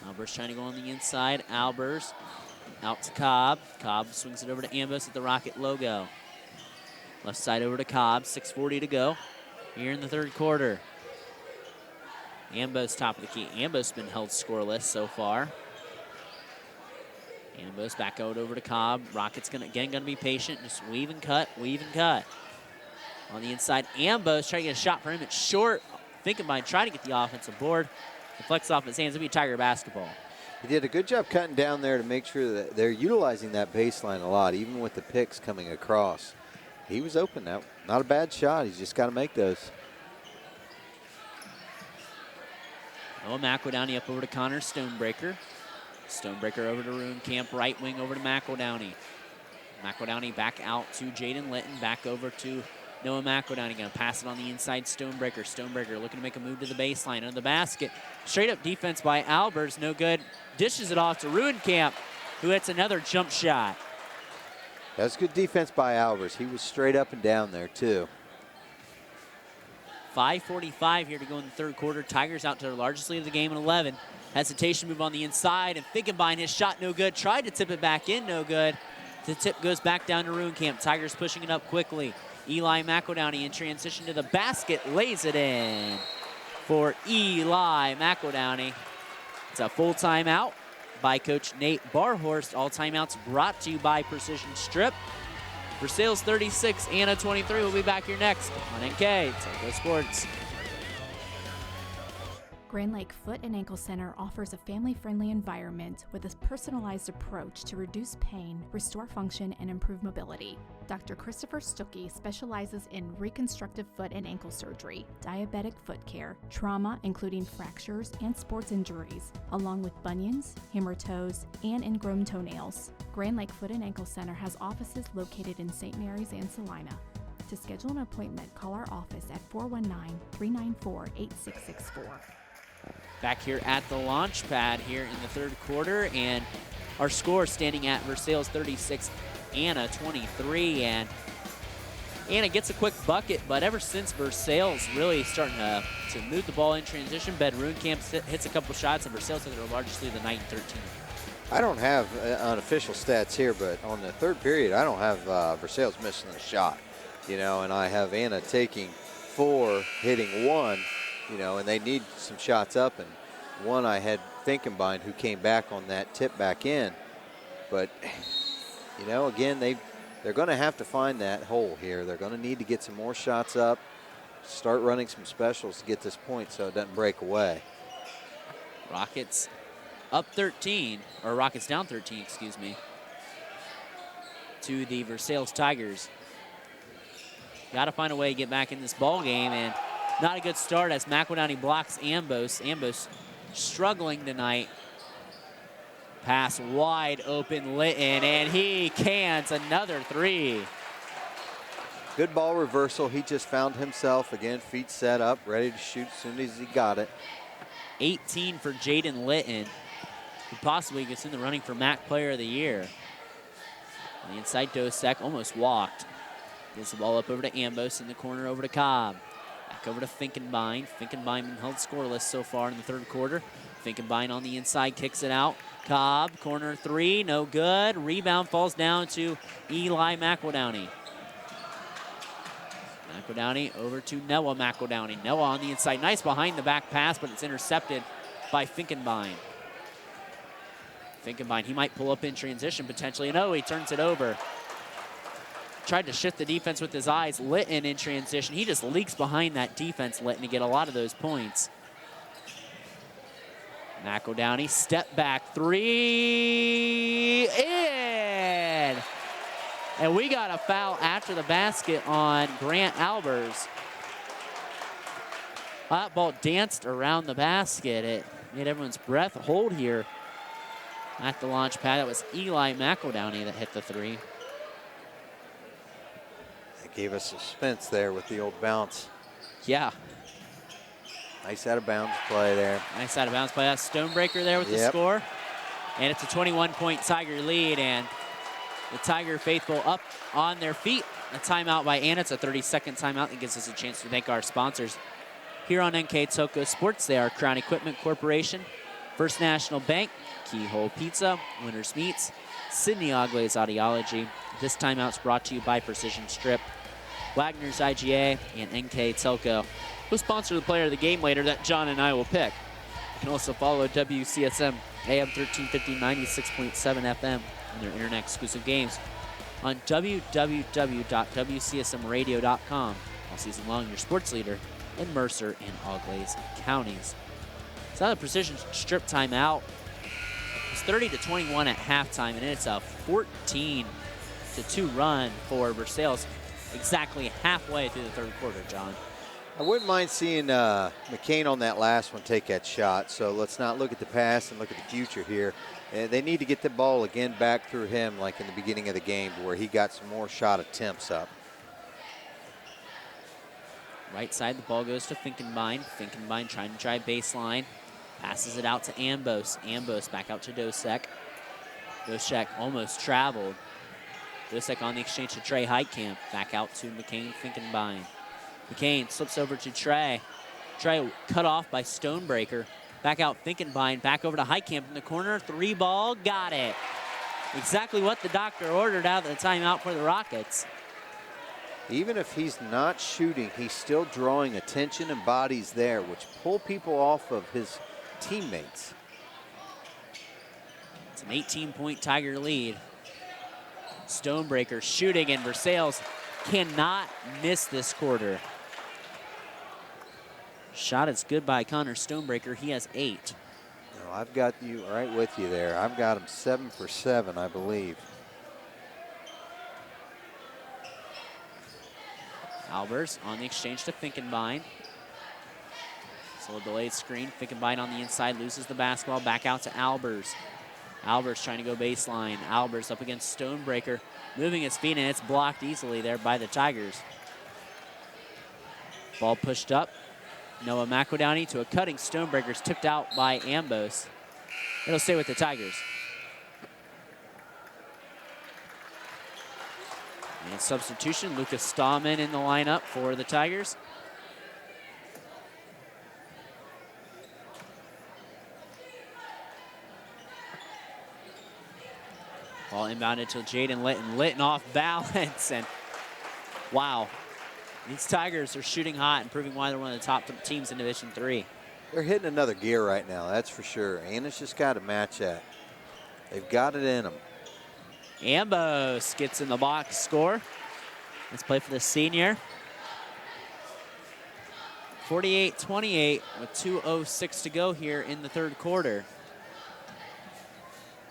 Albers trying to go on the inside. Albers out to Cobb. Cobb swings it over to Ambos at the Rocket logo. Left side over to Cobb. 6:40 to go here in the third quarter. Ambos top of the key. Ambos been held scoreless so far. Ambos back out over to Cobb. Rockets gonna be patient. Just weave and cut, weave and cut. On the inside, Ambos trying to get a shot for him. It's short. Finkenbein trying to get the offensive board. Deflects off his hands. It'll be Tiger basketball. He did a good job cutting down there to make sure that they're utilizing that baseline a lot, even with the picks coming across. He was open. Now, not a bad shot. He's just got to make those. Noah McEldowney up over to Connor Stonebreaker. Stonebreaker over to Ruin Camp, right wing over to McEldowney. McEldowney back out to Jayden Litton, back over to Noah McEldowney. Going to pass it on the inside, Stonebreaker. Stonebreaker looking to make a move to the baseline, under the basket. Straight up defense by Albers, no good. Dishes it off to Ruin Camp, who hits another jump shot. That was good defense by Albers. He was straight up and down there, too. 5:45 here to go in the third quarter. Tigers out to their largest lead of the game at 11. Hesitation move on the inside, and Finkenbein, his shot no good. Tried to tip it back in, no good. The tip goes back down to Ruin Camp. Tigers pushing it up quickly. Eli McEldowney in transition to the basket, lays it in for Eli McEldowney. It's a full timeout by Coach Nate Barhorst. All timeouts brought to you by Precision Strip. Versailles 36, Anna 23. We'll be back here next on NKTelco Sports. Grand Lake Foot and Ankle Center offers a family-friendly environment with a personalized approach to reduce pain, restore function, and improve mobility. Dr. Christopher Stuckey specializes in reconstructive foot and ankle surgery, diabetic foot care, trauma including fractures and sports injuries, along with bunions, hammer toes, and ingrown toenails. Grand Lake Foot and Ankle Center has offices located in St. Mary's and Salina. To schedule an appointment, call our office at 419-394-8664. Back here at the launch pad here in the third quarter, and our score standing at Versailles 36, Anna 23, and Anna gets a quick bucket, but ever since Versailles really starting to move the ball in transition, Ben Ruin Camp hits a couple shots, and Versailles has their largest lead of the night in 13. I don't have unofficial stats here, but on the third period, I don't have Versailles missing a shot, you know, and I have Anna taking 4, hitting 1. You know, and they need some shots up, and one I had Finkenbein who came back on that tip back in. But, you know, again, they're going to have to find that hole here. They're going to need to get some more shots up, start running some specials to get this point so it doesn't break away. Rockets up 13, or Rockets down 13, excuse me, to the Versailles Tigers. Got to find a way to get back in this ball game, and not a good start as McEldowney blocks Ambos. Ambos struggling tonight. Pass wide open, Litton, and he cans another 3. Good ball reversal. He just found himself, again, feet set up, ready to shoot as soon as he got it. 18 for Jayden Litton, who possibly gets in the running for MAC Player of the Year. On the inside, Dosek almost walked. Gets the ball up over to Ambos, in the corner over to Cobb. Back over to Finkenbein. Finkenbein been held scoreless so far in the third quarter. Finkenbein on the inside, kicks it out. Cobb, corner 3, no good. Rebound falls down to Eli McEldowney. McEldowney over to Noah McEldowney. Noah on the inside, nice behind the back pass, but it's intercepted by Finkenbein. Finkenbein, he might pull up in transition potentially. No, he turns it over. Tried to shift the defense with his eyes. Litton in transition. He just leaks behind that defense, Litton, to get a lot of those points. McEldowney, step back 3, in! And we got a foul after the basket on Grant Albers. That ball danced around the basket. It made everyone's breath hold here at the launch pad. That was Eli McEldowney that hit the 3. Gave us suspense there with the old bounce. Yeah. Nice out of bounds play there. Nice out of bounds play. That's Stonebreaker there with the score. And it's a 21-point Tiger lead, and the Tiger faithful up on their feet. A timeout by Anna. It's a 30-second timeout that gives us a chance to thank our sponsors here on NKTelco Sports. They are Crown Equipment Corporation, First National Bank, Keyhole Pizza, Winners Meats, Sydney Oglaze Audiology. This timeout's brought to you by Precision Strip, Wagner's IGA, and NKTelco, who sponsor the player of the game later that John and I will pick. You can also follow WCSM AM 1350 96.7 FM and their internet exclusive games on www.wcsmradio.com. All season long, your sports leader in Mercer and Auglaize counties. So the Precision Strip timeout. It's 30-21 at halftime, and it's a 14-2 run for Versailles, exactly halfway through the third quarter, John. I wouldn't mind seeing McCain on that last one take that shot. So let's not look at the past and look at the future here. They need to get the ball again back through him like in the beginning of the game where he got some more shot attempts up. Right side, the ball goes to Finkenbein. Finkenbein trying to drive baseline. Passes it out to Ambos. Ambos back out to Dosek. Dosek almost traveled. Dosek on the exchange to Trey Heitkamp. Back out to McCain Finkenbein. McCain slips over to Trey. Trey cut off by Stonebreaker. Back out Finkenbein. Back over to Heitkamp in the corner. 3 ball. Got it. Exactly what the doctor ordered out of the timeout for the Rockets. Even if he's not shooting, he's still drawing attention and bodies there, which pull people off of his teammates. It's an 18-point Tiger lead. Stonebreaker shooting, and Versailles cannot miss this quarter. Shot is good by Connor Stonebreaker. He has 8. No, I've got you right with you there. I've got him 7 for 7, I believe. Albers on the exchange to Finkenbein. So a delayed screen. Finkenbein on the inside loses the basketball. Back out to Albers. Albers trying to go baseline. Albers up against Stonebreaker. Moving his feet, and it's blocked easily there by the Tigers. Ball pushed up. Noah McEldowney to a cutting Stonebreaker's tipped out by Ambos. It'll stay with the Tigers. And substitution, Lucas Stallman in the lineup for the Tigers. Ball inbounded to Jayden Litton. Litton off balance, and wow. These Tigers are shooting hot and proving why they're one of the top teams in Division III. They're hitting another gear right now, that's for sure. Anna's just got to match that. They've got it in them. Ambos gets in the box score. Let's play for the senior. 48-28 with 2:06 to go here in the third quarter.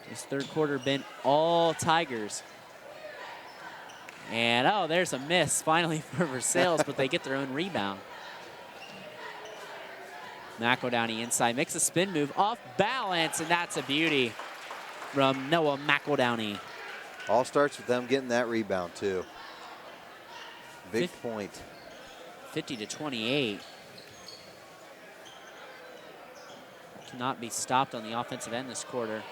This third quarter been all Tigers. And oh, there's a miss finally for Versailles, but they get their own rebound. McEldowney inside, makes a spin move off balance, and that's a beauty from Noah McEldowney. All starts with them getting that rebound too. Big point. 50-28. Cannot be stopped on the offensive end this quarter.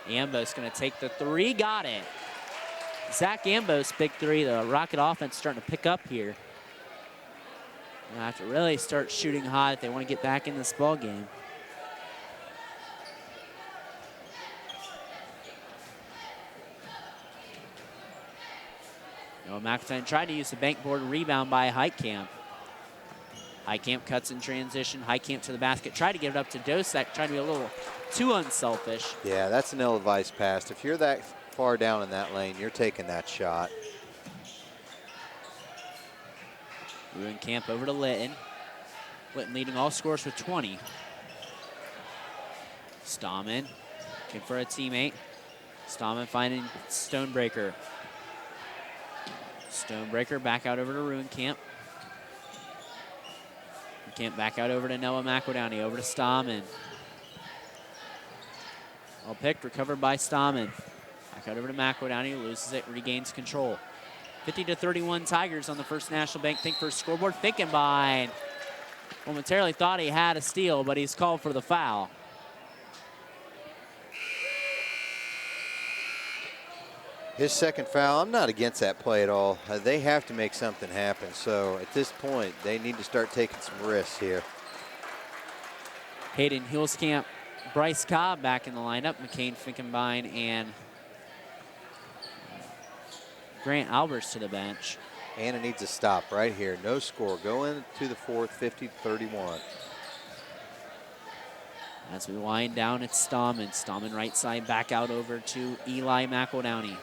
Ambos going to take the 3, got it. Zach Ambos, big 3. The Rocket offense starting to pick up here. They have to really start shooting hot if they want to get back in this ball game. Noah McIntyre tried to use the bankboard rebound by Heitkamp. Heitkamp cuts in transition. Heitkamp to the basket. Tried to get it up to Dosek. Trying to be a little too unselfish. Yeah, that's an ill-advised pass. If you're that far down in that lane, you're taking that shot. Camp over to Litton. Litton leading all scorers with 20. Stallman looking for a teammate. Stallman finding Stonebreaker. Stonebreaker back out over to Ruencamp. Camp back out over to Noah McEldowney. Over to Stallman. All picked, recovered by Stallman. Back out over to McEldowney, loses it, regains control. 50-31 Tigers on the First National Bank Think First scoreboard. Finkenbein momentarily thought he had a steal, but he's called for the foul. His second foul, I'm not against that play at all. They have to make something happen. So at this point, they need to start taking some risks here. Hayden Hulskamp, Bryce Cobb back in the lineup. McCain Finkenbein and Grant Albers to the bench. Anna needs a stop right here. No score. Go into the fourth, 50-31. As we wind down, it's Stallman. Stallman right side, back out over to Eli McEldowney.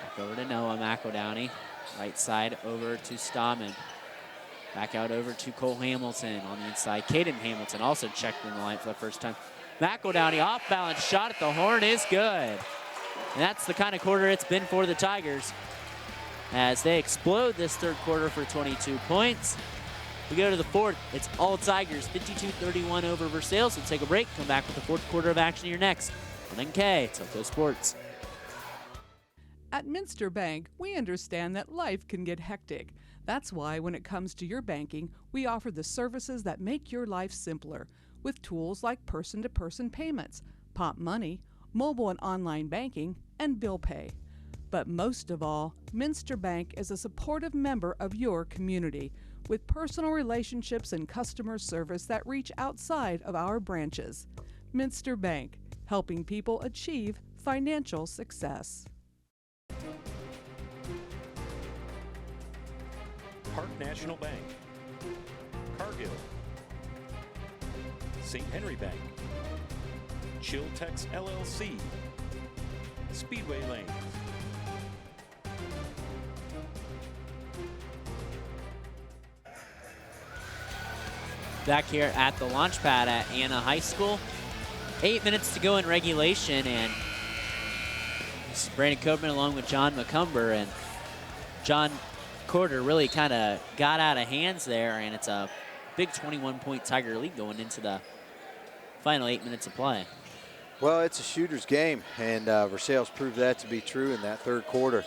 Back over to Noah McEldowney. Right side over to Stallman. Back out over to Cole Hamilton on the inside. Caden Hamilton also checked in the line for the first time. McEldowney off balance shot at the horn is good. And that's the kind of quarter it's been for the Tigers as they explode this third quarter for 22 points. We go to the fourth. It's all Tigers, 52-31 over Versailles. So take a break. Come back with the fourth quarter of action here next on NKTelco Sports. At Minster Bank, we understand that life can get hectic. That's why when it comes to your banking, we offer the services that make your life simpler with tools like person-to-person payments, Pop Money, mobile and online banking, and bill pay. But most of all, Minster Bank is a supportive member of your community with personal relationships and customer service that reach outside of our branches. Minster Bank, helping people achieve financial success. Park National Bank, Cargill, St. Henry Bank, Chiltex LLC, Speedway Lanes. Back here at the launch pad at Anna High School. 8 minutes to go in regulation, and this is Brandon Copeman along with John McCumber, and John quarter really kind of got out of hands there, and it's a big 21-point Tiger lead going into the final 8 minutes of play. Well, it's a shooter's game, and Versailles proved that to be true in that third quarter.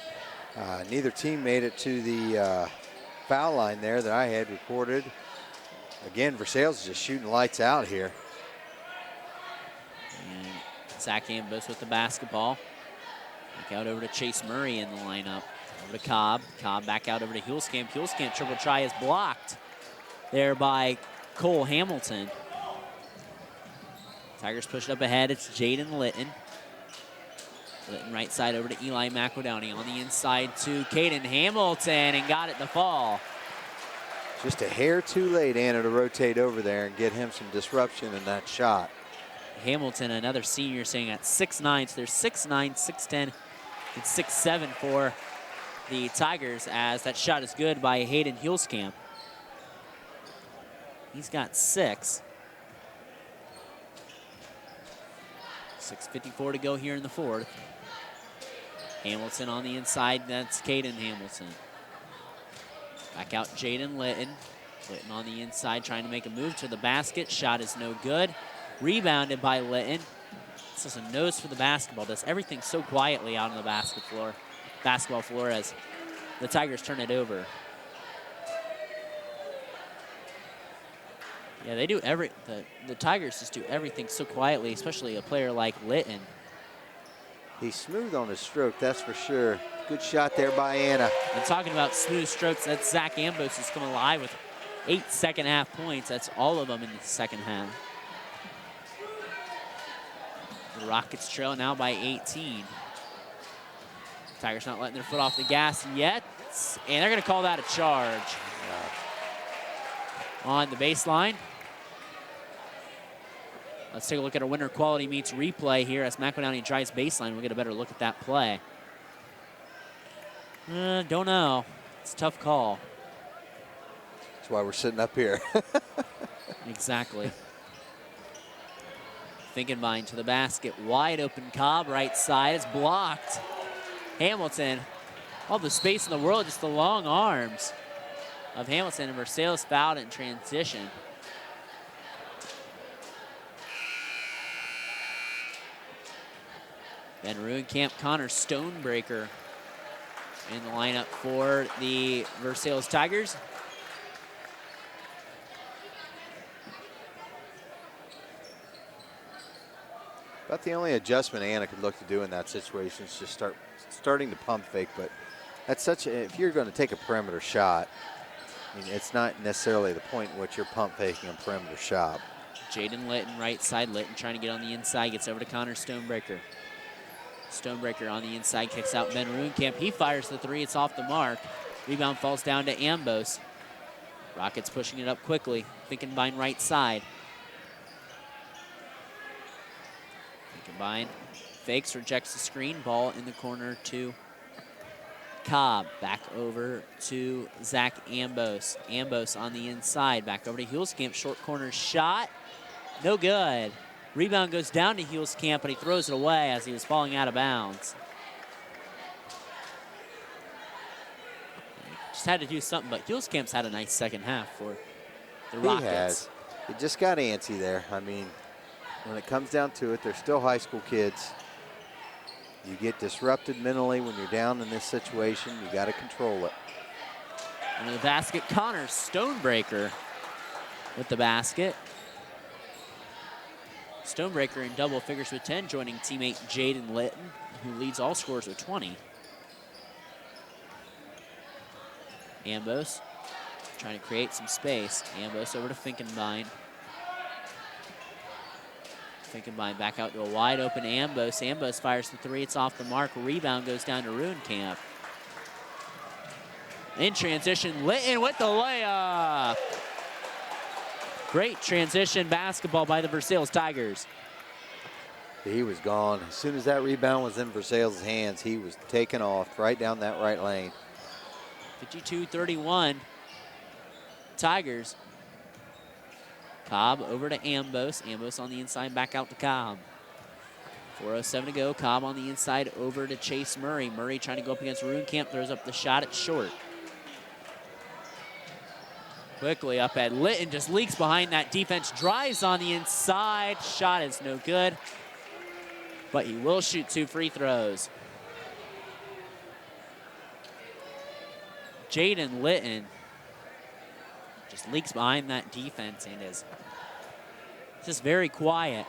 Neither team made it to the foul line there that I had reported. Again, Versailles is just shooting lights out here. And Zach Ambos with the basketball. Back out over to Chase Murray in the lineup. Over to Cobb. Cobb back out over to Hulskamp. Hulskamp triple try is blocked there by Cole Hamilton. Tigers push it up ahead. It's Jayden Litton. Litton right side over to Eli McEldowney. On the inside to Caden Hamilton, and got it to fall. Just a hair too late, Anna, to rotate over there and get him some disruption in that shot. Hamilton, another senior, sitting at 6'9", so there's 6'9", 6'10", and 6'7" for the Tigers, as that shot is good by Hayden Hulskamp. He's got 6. 6:54 to go here in the fourth. Hamilton on the inside, that's Caden Hamilton. Back out Jayden Litton. Litton on the inside trying to make a move to the basket. Shot is no good. Rebounded by Litton. This is a nose for the basketball. Does everything so quietly out on the basketball floor as the Tigers turn it over. Yeah, they do the Tigers just do everything so quietly, especially a player like Litton. He's smooth on his stroke, that's for sure. Good shot there by Anna. And talking about smooth strokes, that's Zach Ambos who's come alive with 8 second-half points. That's all of them in the second half. The Rockets trail now by 18. Tigers not letting their foot off the gas yet. And they're going to call that a charge. On the baseline. Let's take a look at our winner quality meets replay here as McEldowney drives baseline. We'll get a better look at that play. Don't know. It's a tough call. That's why we're sitting up here. Exactly. Finkenbein to the basket. Wide open Cobb, right side. It's blocked. Hamilton. All the space in the world, just the long arms of Hamilton, and Versailles fouled in transition. Ben Ruenkamp, Connor Stonebreaker in the lineup for the Versailles Tigers. About the only adjustment Anna could look to do in that situation is just starting to pump fake, but that's if you're going to take a perimeter shot, I mean, it's not necessarily the point in which you're pump faking a perimeter shot. Jayden Litton, right side. Litton trying to get on the inside, gets over to Connor Stonebreaker. Stonebreaker on the inside, kicks out Ben Ruhnkamp. He fires the three, it's off the mark. Rebound falls down to Ambos. Rockets pushing it up quickly. Finkenbein right side. Finkenbein fakes, rejects the screen. Ball in the corner to Cobb. Back over to Zach Ambos. Ambos on the inside. Back over to Hulskamp. Short corner shot. No good. Rebound goes down to Hulskamp, but he throws it away as he was falling out of bounds. Just had to do something, but Hulskamp's had a nice second half for the Rockets. He has. He just got antsy there. I mean, when it comes down to it, they're still high school kids. You get disrupted mentally when you're down in this situation. You got to control it. Under the basket, Connor Stonebreaker with the basket. Stonebreaker in double figures with 10, joining teammate Jayden Litton, who leads all scorers with 20. Ambos trying to create some space. Ambos over to Finkenbein. Finkenbein back out to a wide open Ambos. Ambos fires the three, it's off the mark. Rebound goes down to Ruhnkamp. In transition, Litton with the layup. Great transition basketball by the Versailles Tigers. He was gone. As soon as that rebound was in Versailles' hands, he was taken off right down that right lane. 52-31, Tigers. Cobb over to Ambos. Ambos on the inside, back out to Cobb. 4:07 to go. Cobb on the inside over to Chase Murray. Murray trying to go up against Ruhnkamp, throws up the shot, it's short. Quickly up at Litton, just leaks behind that defense, drives on the inside. Shot is no good, but he will shoot 2 free throws. Jayden Litton just leaks behind that defense and is just very quiet.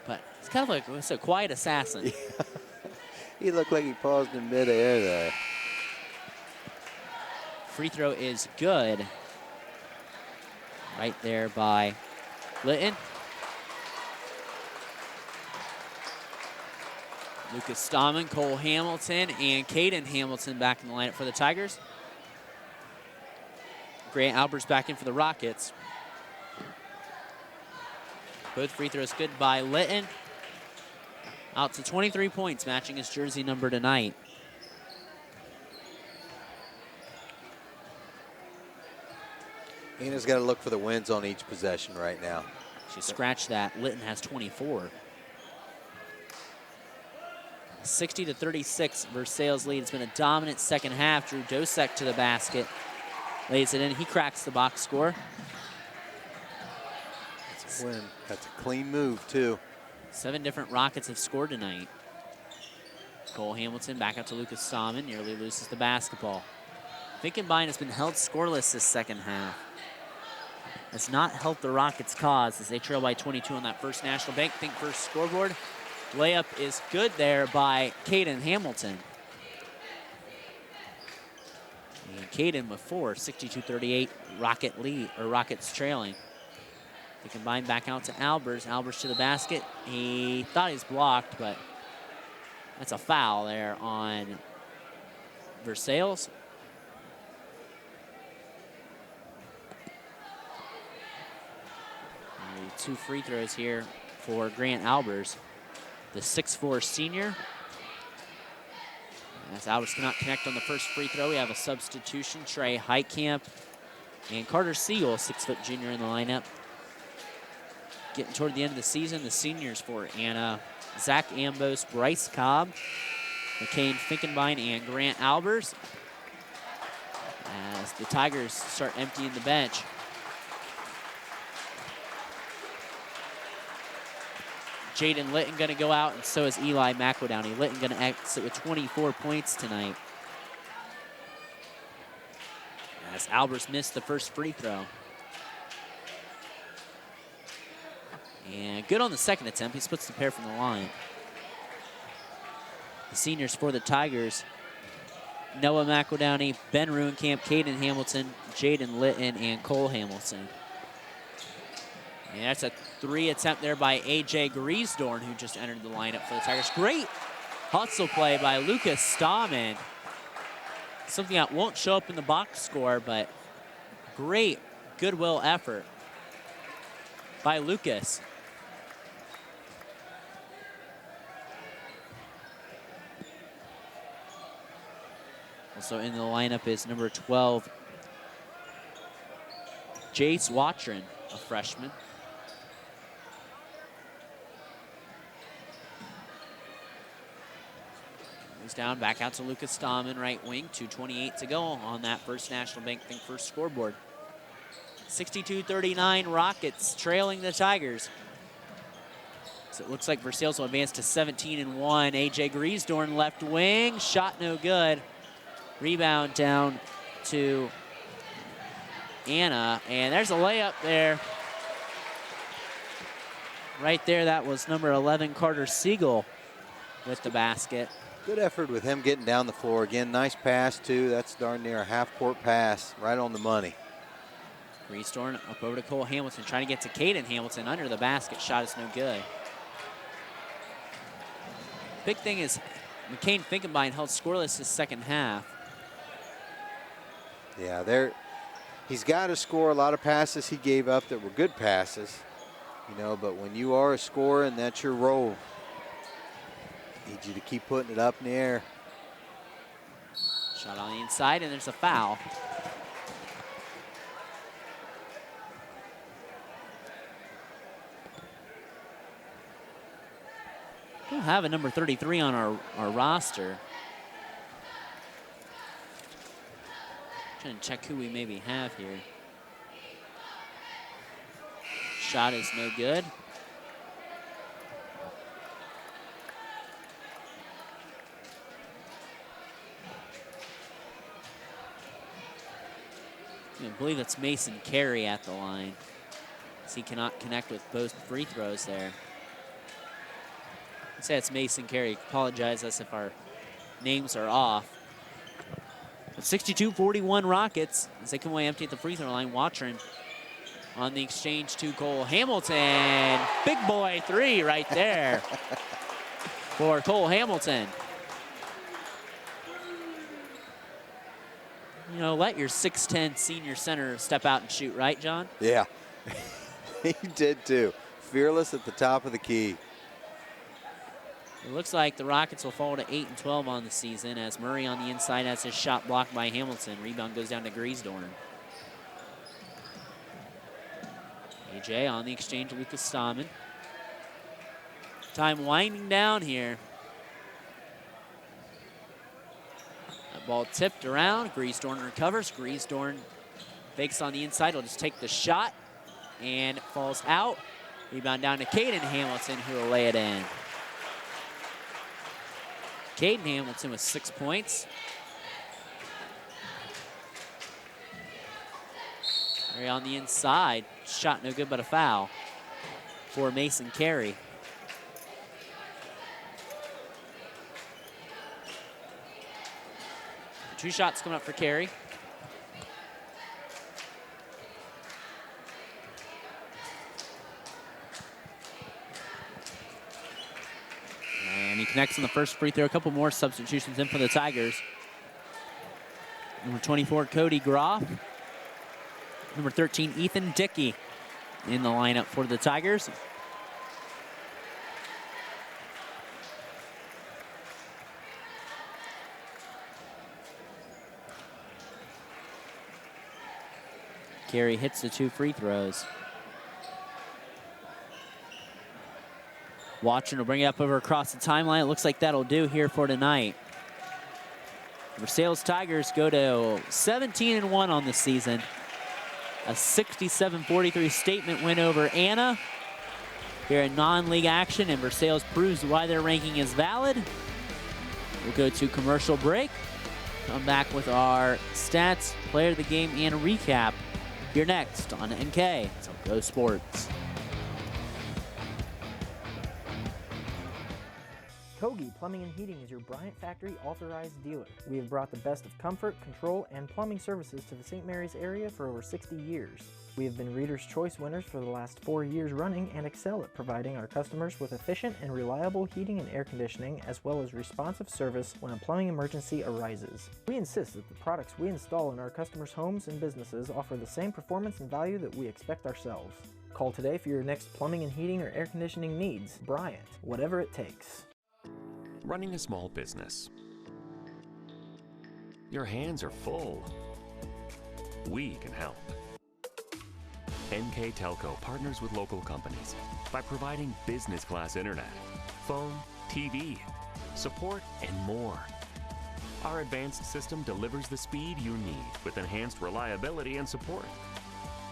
But it's kind of like a quiet assassin. Yeah. He looked like he paused in midair there. Free throw is good. Right there by Litton. Lucas Stallman, Cole Hamilton, and Caden Hamilton back in the lineup for the Tigers. Grant Albert's back in for the Rockets. Both free throws good by Litton. Out to 23 points, matching his jersey number tonight. Anna's got to look for the wins on each possession right now. She scratched that. Litton has 24. 60-36, Versailles lead. It's been a dominant second half. Drew Dosek to the basket. Lays it in. He cracks the box score. That's a win. That's a clean move, too. 7 different Rockets have scored tonight. Cole Hamilton back out to Lucas Stallman. Nearly loses the basketball. Finkenbein has been held scoreless this second half. Has not helped the Rockets' cause as they trail by 22 on that First National Bank Think First scoreboard. Layup is good there by Caden Hamilton. And Caden with 4, 62-38, Rocket lead, or Rockets trailing. They combine back out to Albers. Albers to the basket. He thought he was blocked, but that's a foul there on Versailles. 2 free throws here for Grant Albers, the 6'4" senior. As Albers cannot connect on the first free throw, we have a substitution. Trey Heitkamp and Carter Siegel, 6-foot junior in the lineup. Getting toward the end of the season, the seniors for Anna: Zach Ambos, Bryce Cobb, McCain Finkenbein, and Grant Albers. As the Tigers start emptying the bench. Jayden Litton going to go out, and so is Eli McEldowney. Litton going to exit with 24 points tonight. As Albers missed the first free throw. And good on the second attempt. He splits the pair from the line. The seniors for the Tigers Noah McEldowney, Ben Ruenkamp, Caden Hamilton, Jayden Litton, and Cole Hamilton. And that's a 3 attempt there by A.J. Griesdorn, who just entered the lineup for the Tigers. Great hustle play by Lucas Stahman. Something that won't show up in the box score, but great goodwill effort by Lucas. Also in the lineup is number 12, Jace Watron, a freshman. Moves down, back out to Lucas Stahman, right wing. 2:28 to go on that First National Bank Think First scoreboard. 62-39 Rockets trailing the Tigers. So it looks like Versailles will advance to 17-1. A.J. Griesdorn left wing, shot no good. Rebound down to Anna, and there's a layup there. Right there, that was number 11, Carter Siegel, with the basket. Good effort with him getting down the floor. Again, nice pass, too. That's darn near a half-court pass, right on the money. Griesdorn up over to Cole Hamilton, trying to get to Caden Hamilton under the basket. Shot is no good. Big thing is McCain Finkenbein held scoreless his second half. Yeah, he's got to score. A lot of passes he gave up that were good passes, you know, but when you are a scorer and that's your role, I need you to keep putting it up in the air. Shot on the inside, and there's a foul. We'll have a number 33 on our roster. Trying to check who we maybe have here. Shot is no good. I believe it's Mason Carey at the line, as he cannot connect with both free throws there. I'd say it's Mason Carey. Apologize us if our names are off. 62-41 Rockets as they come away empty at the free throw line. Watron on the exchange to Cole Hamilton. Big boy 3 right there for Cole Hamilton. You know, let your 6'10" senior center step out and shoot, right, John? Yeah, he did too. Fearless at the top of the key. It looks like the Rockets will fall to 8-12 on the season as Murray on the inside has his shot blocked by Hamilton. Rebound goes down to Griesdorn. AJ on the exchange, Lucas Stahman. Time winding down here. That ball tipped around. Griesdorn recovers. Griesdorn fakes on the inside. He'll just take the shot and it falls out. Rebound down to Caden Hamilton, who will lay it in. Caden Hamilton with 6 points. Murray on the inside. Shot no good, but a foul for Mason Carey. Two shots coming up for Carey. And he connects on the first free throw. A couple more substitutions in for the Tigers. Number 24, Cody Groff. Number 13, Ethan Dickey in the lineup for the Tigers. Carey hits the 2 free throws. Watron will bring it up over across the timeline. It looks like that'll do here for tonight. Versailles Tigers go to 17-1 on the season. A 67-43 statement win over Anna here in non-league action, and Versailles proves why their ranking is valid. We'll go to commercial break. Come back with our stats, player of the game, and a recap here next on NKTelco Sports. Kogi Plumbing and Heating is your Bryant Factory authorized dealer. We have brought the best of comfort, control, and plumbing services to the St. Mary's area for over 60 years. We have been Reader's Choice winners for the last 4 years running and excel at providing our customers with efficient and reliable heating and air conditioning, as well as responsive service when a plumbing emergency arises. We insist that the products we install in our customers' homes and businesses offer the same performance and value that we expect ourselves. Call today for your next plumbing and heating or air conditioning needs. Bryant, whatever it takes. Running a small business. Your hands are full. We can help. NKTelco partners with local companies by providing business-class internet, phone, TV, support, and more. Our advanced system delivers the speed you need with enhanced reliability and support.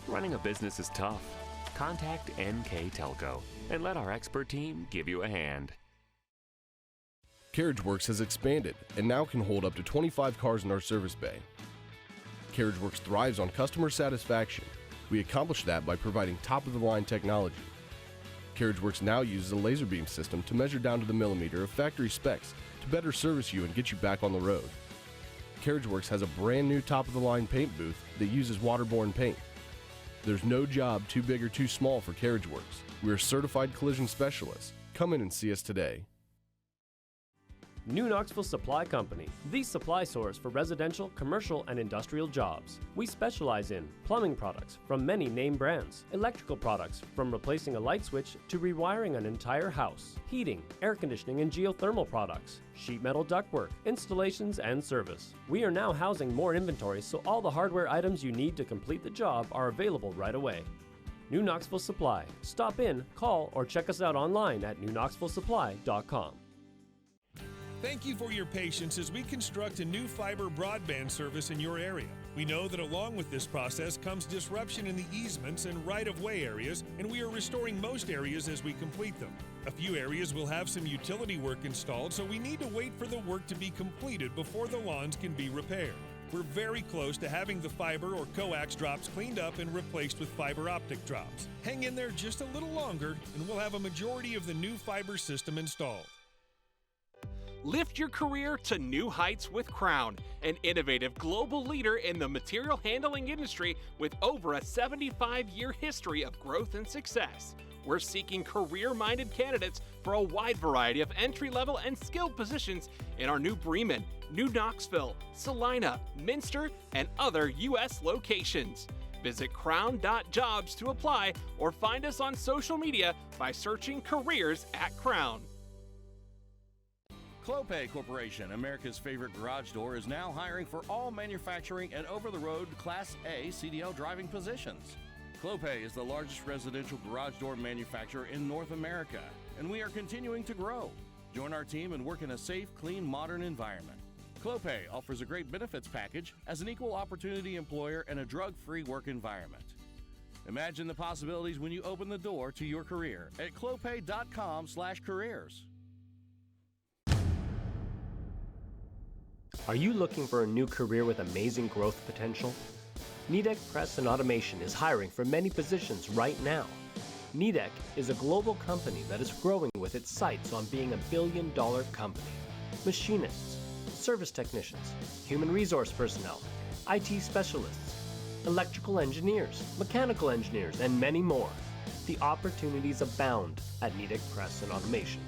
Running a business is tough. Contact NKTelco and let our expert team give you a hand. CarriageWorks has expanded and now can hold up to 25 cars in our service bay. CarriageWorks thrives on customer satisfaction. We accomplish that by providing top-of-the-line technology. CarriageWorks now uses a laser beam system to measure down to the millimeter of factory specs to better service you and get you back on the road. CarriageWorks has a brand new top-of-the-line paint booth that uses waterborne paint. There's no job too big or too small for CarriageWorks. We're certified collision specialists. Come in and see us today. New Knoxville Supply Company, the supply source for residential, commercial, and industrial jobs. We specialize in plumbing products from many name brands, electrical products from replacing a light switch to rewiring an entire house, heating, air conditioning, and geothermal products, sheet metal ductwork, installations, and service. We are now housing more inventory, so all the hardware items you need to complete the job are available right away. New Knoxville Supply. Stop in, call, or check us out online at newknoxvillesupply.com. Thank you for your patience as we construct a new fiber broadband service in your area. We know that along with this process comes disruption in the easements and right-of-way areas, and we are restoring most areas as we complete them. A few areas will have some utility work installed, so we need to wait for the work to be completed before the lawns can be repaired. We're very close to having the fiber or coax drops cleaned up and replaced with fiber optic drops. Hang in there just a little longer, and we'll have a majority of the new fiber system installed. Lift your career to new heights with Crown, an innovative global leader in the material handling industry with over a 75-year history of growth and success. We're seeking career-minded candidates for a wide variety of entry-level and skilled positions in our new Bremen, New Knoxville, Salina, Minster, and other U.S. locations. Visit crown.jobs to apply or find us on social media by searching Careers at Crown. Clopay Corporation, America's favorite garage door, is now hiring for all manufacturing and over-the-road Class A CDL driving positions. Clopay is the largest residential garage door manufacturer in North America, and we are continuing to grow. Join our team and work in a safe, clean, modern environment. Clopay offers a great benefits package as an equal opportunity employer and a drug-free work environment. Imagine the possibilities when you open the door to your career at clopay.com/careers. Are you looking for a new career with amazing growth potential? Nidec Press and Automation is hiring for many positions right now. Nidec is a global company that is growing with its sights on being a billion-dollar company. Machinists, service technicians, human resource personnel, IT specialists, electrical engineers, mechanical engineers, and many more. The opportunities abound at Nidec Press and Automation.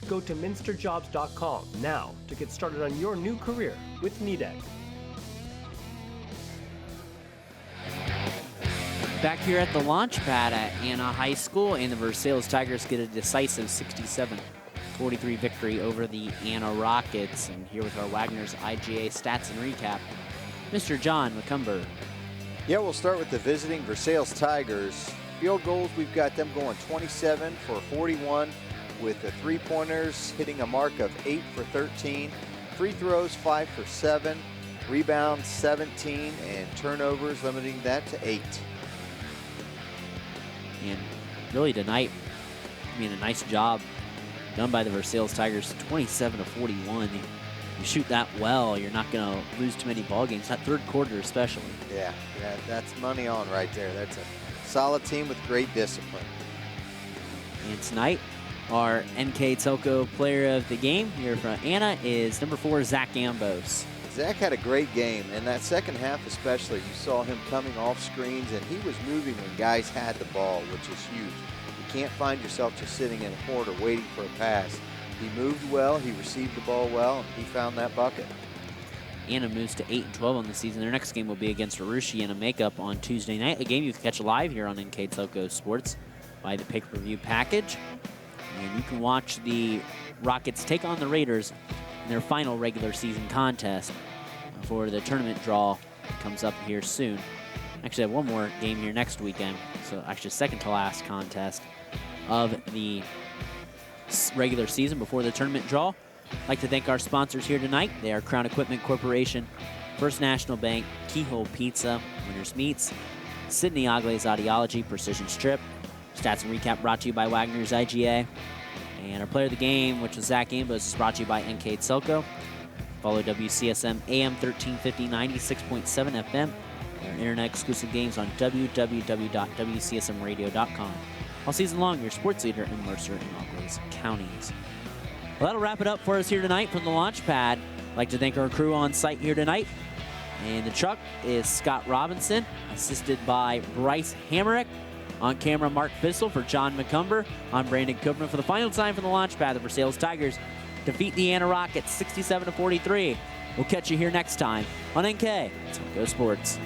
Go to minsterjobs.com now to get started on your new career with Nidec. Back here at the launch pad at Anna High School, and the Versailles Tigers get a decisive 67-43 victory over the Anna Rockets. And here with our Wagner's IGA stats and recap, Mr. John McCumber. Yeah, we'll start with the visiting Versailles Tigers. Field goals, we've got them going 27 for 41, with the three-pointers hitting a mark of 8 for 13. Free throws, 5 for 7. Rebounds, 17, and turnovers, limiting that to 8. And really tonight, a nice job done by the Versailles Tigers, 27-41. You shoot that well, you're not going to lose too many ball games, that third quarter especially. Yeah, that's money on right there. That's a solid team with great discipline. And tonight, Our NKTelco player of the game here from Anna is number 4, Zach Ambos. Zach had a great game, and that second half especially, you saw him coming off screens, and he was moving when guys had the ball, which is huge. You can't find yourself just sitting in a corner waiting for a pass. He moved well, he received the ball well, and he found that bucket. Anna moves to 8-12 on the season. Their next game will be against Arushi in a makeup on Tuesday night, a game you can catch live here on NKTelco Sports by the pay-per-view package. And you can watch the Rockets take on the Raiders in their final regular season contest for the tournament draw that comes up here soon. Actually, I have one more game here next weekend, so actually second to last contest of the regular season before the tournament draw. I'd like to thank our sponsors here tonight. They are Crown Equipment Corporation, First National Bank, Keyhole Pizza, Winners Meats, Sydney Ogles Audiology, Precision Strip. Stats and Recap brought to you by Wagner's IGA. And our player of the game, which was Zach Ambos, is brought to you by NKTelco. Follow WCSM AM 1350 96.7 FM. Our internet-exclusive games on www.wcsmradio.com. All season long, your sports leader in Mercer and Ogles counties. Well, that'll wrap it up for us here tonight from the launch pad. I'd like to thank our crew on site here tonight. And the truck is Scott Robinson, assisted by Bryce Hamerick. On camera, Mark Bissell for John McCumber. I'm Brandon Koopman for the final time from the launch pad. The Versailles Tigers defeat the Anna Rockets 67-43. We'll catch you here next time on NKTelco Sports.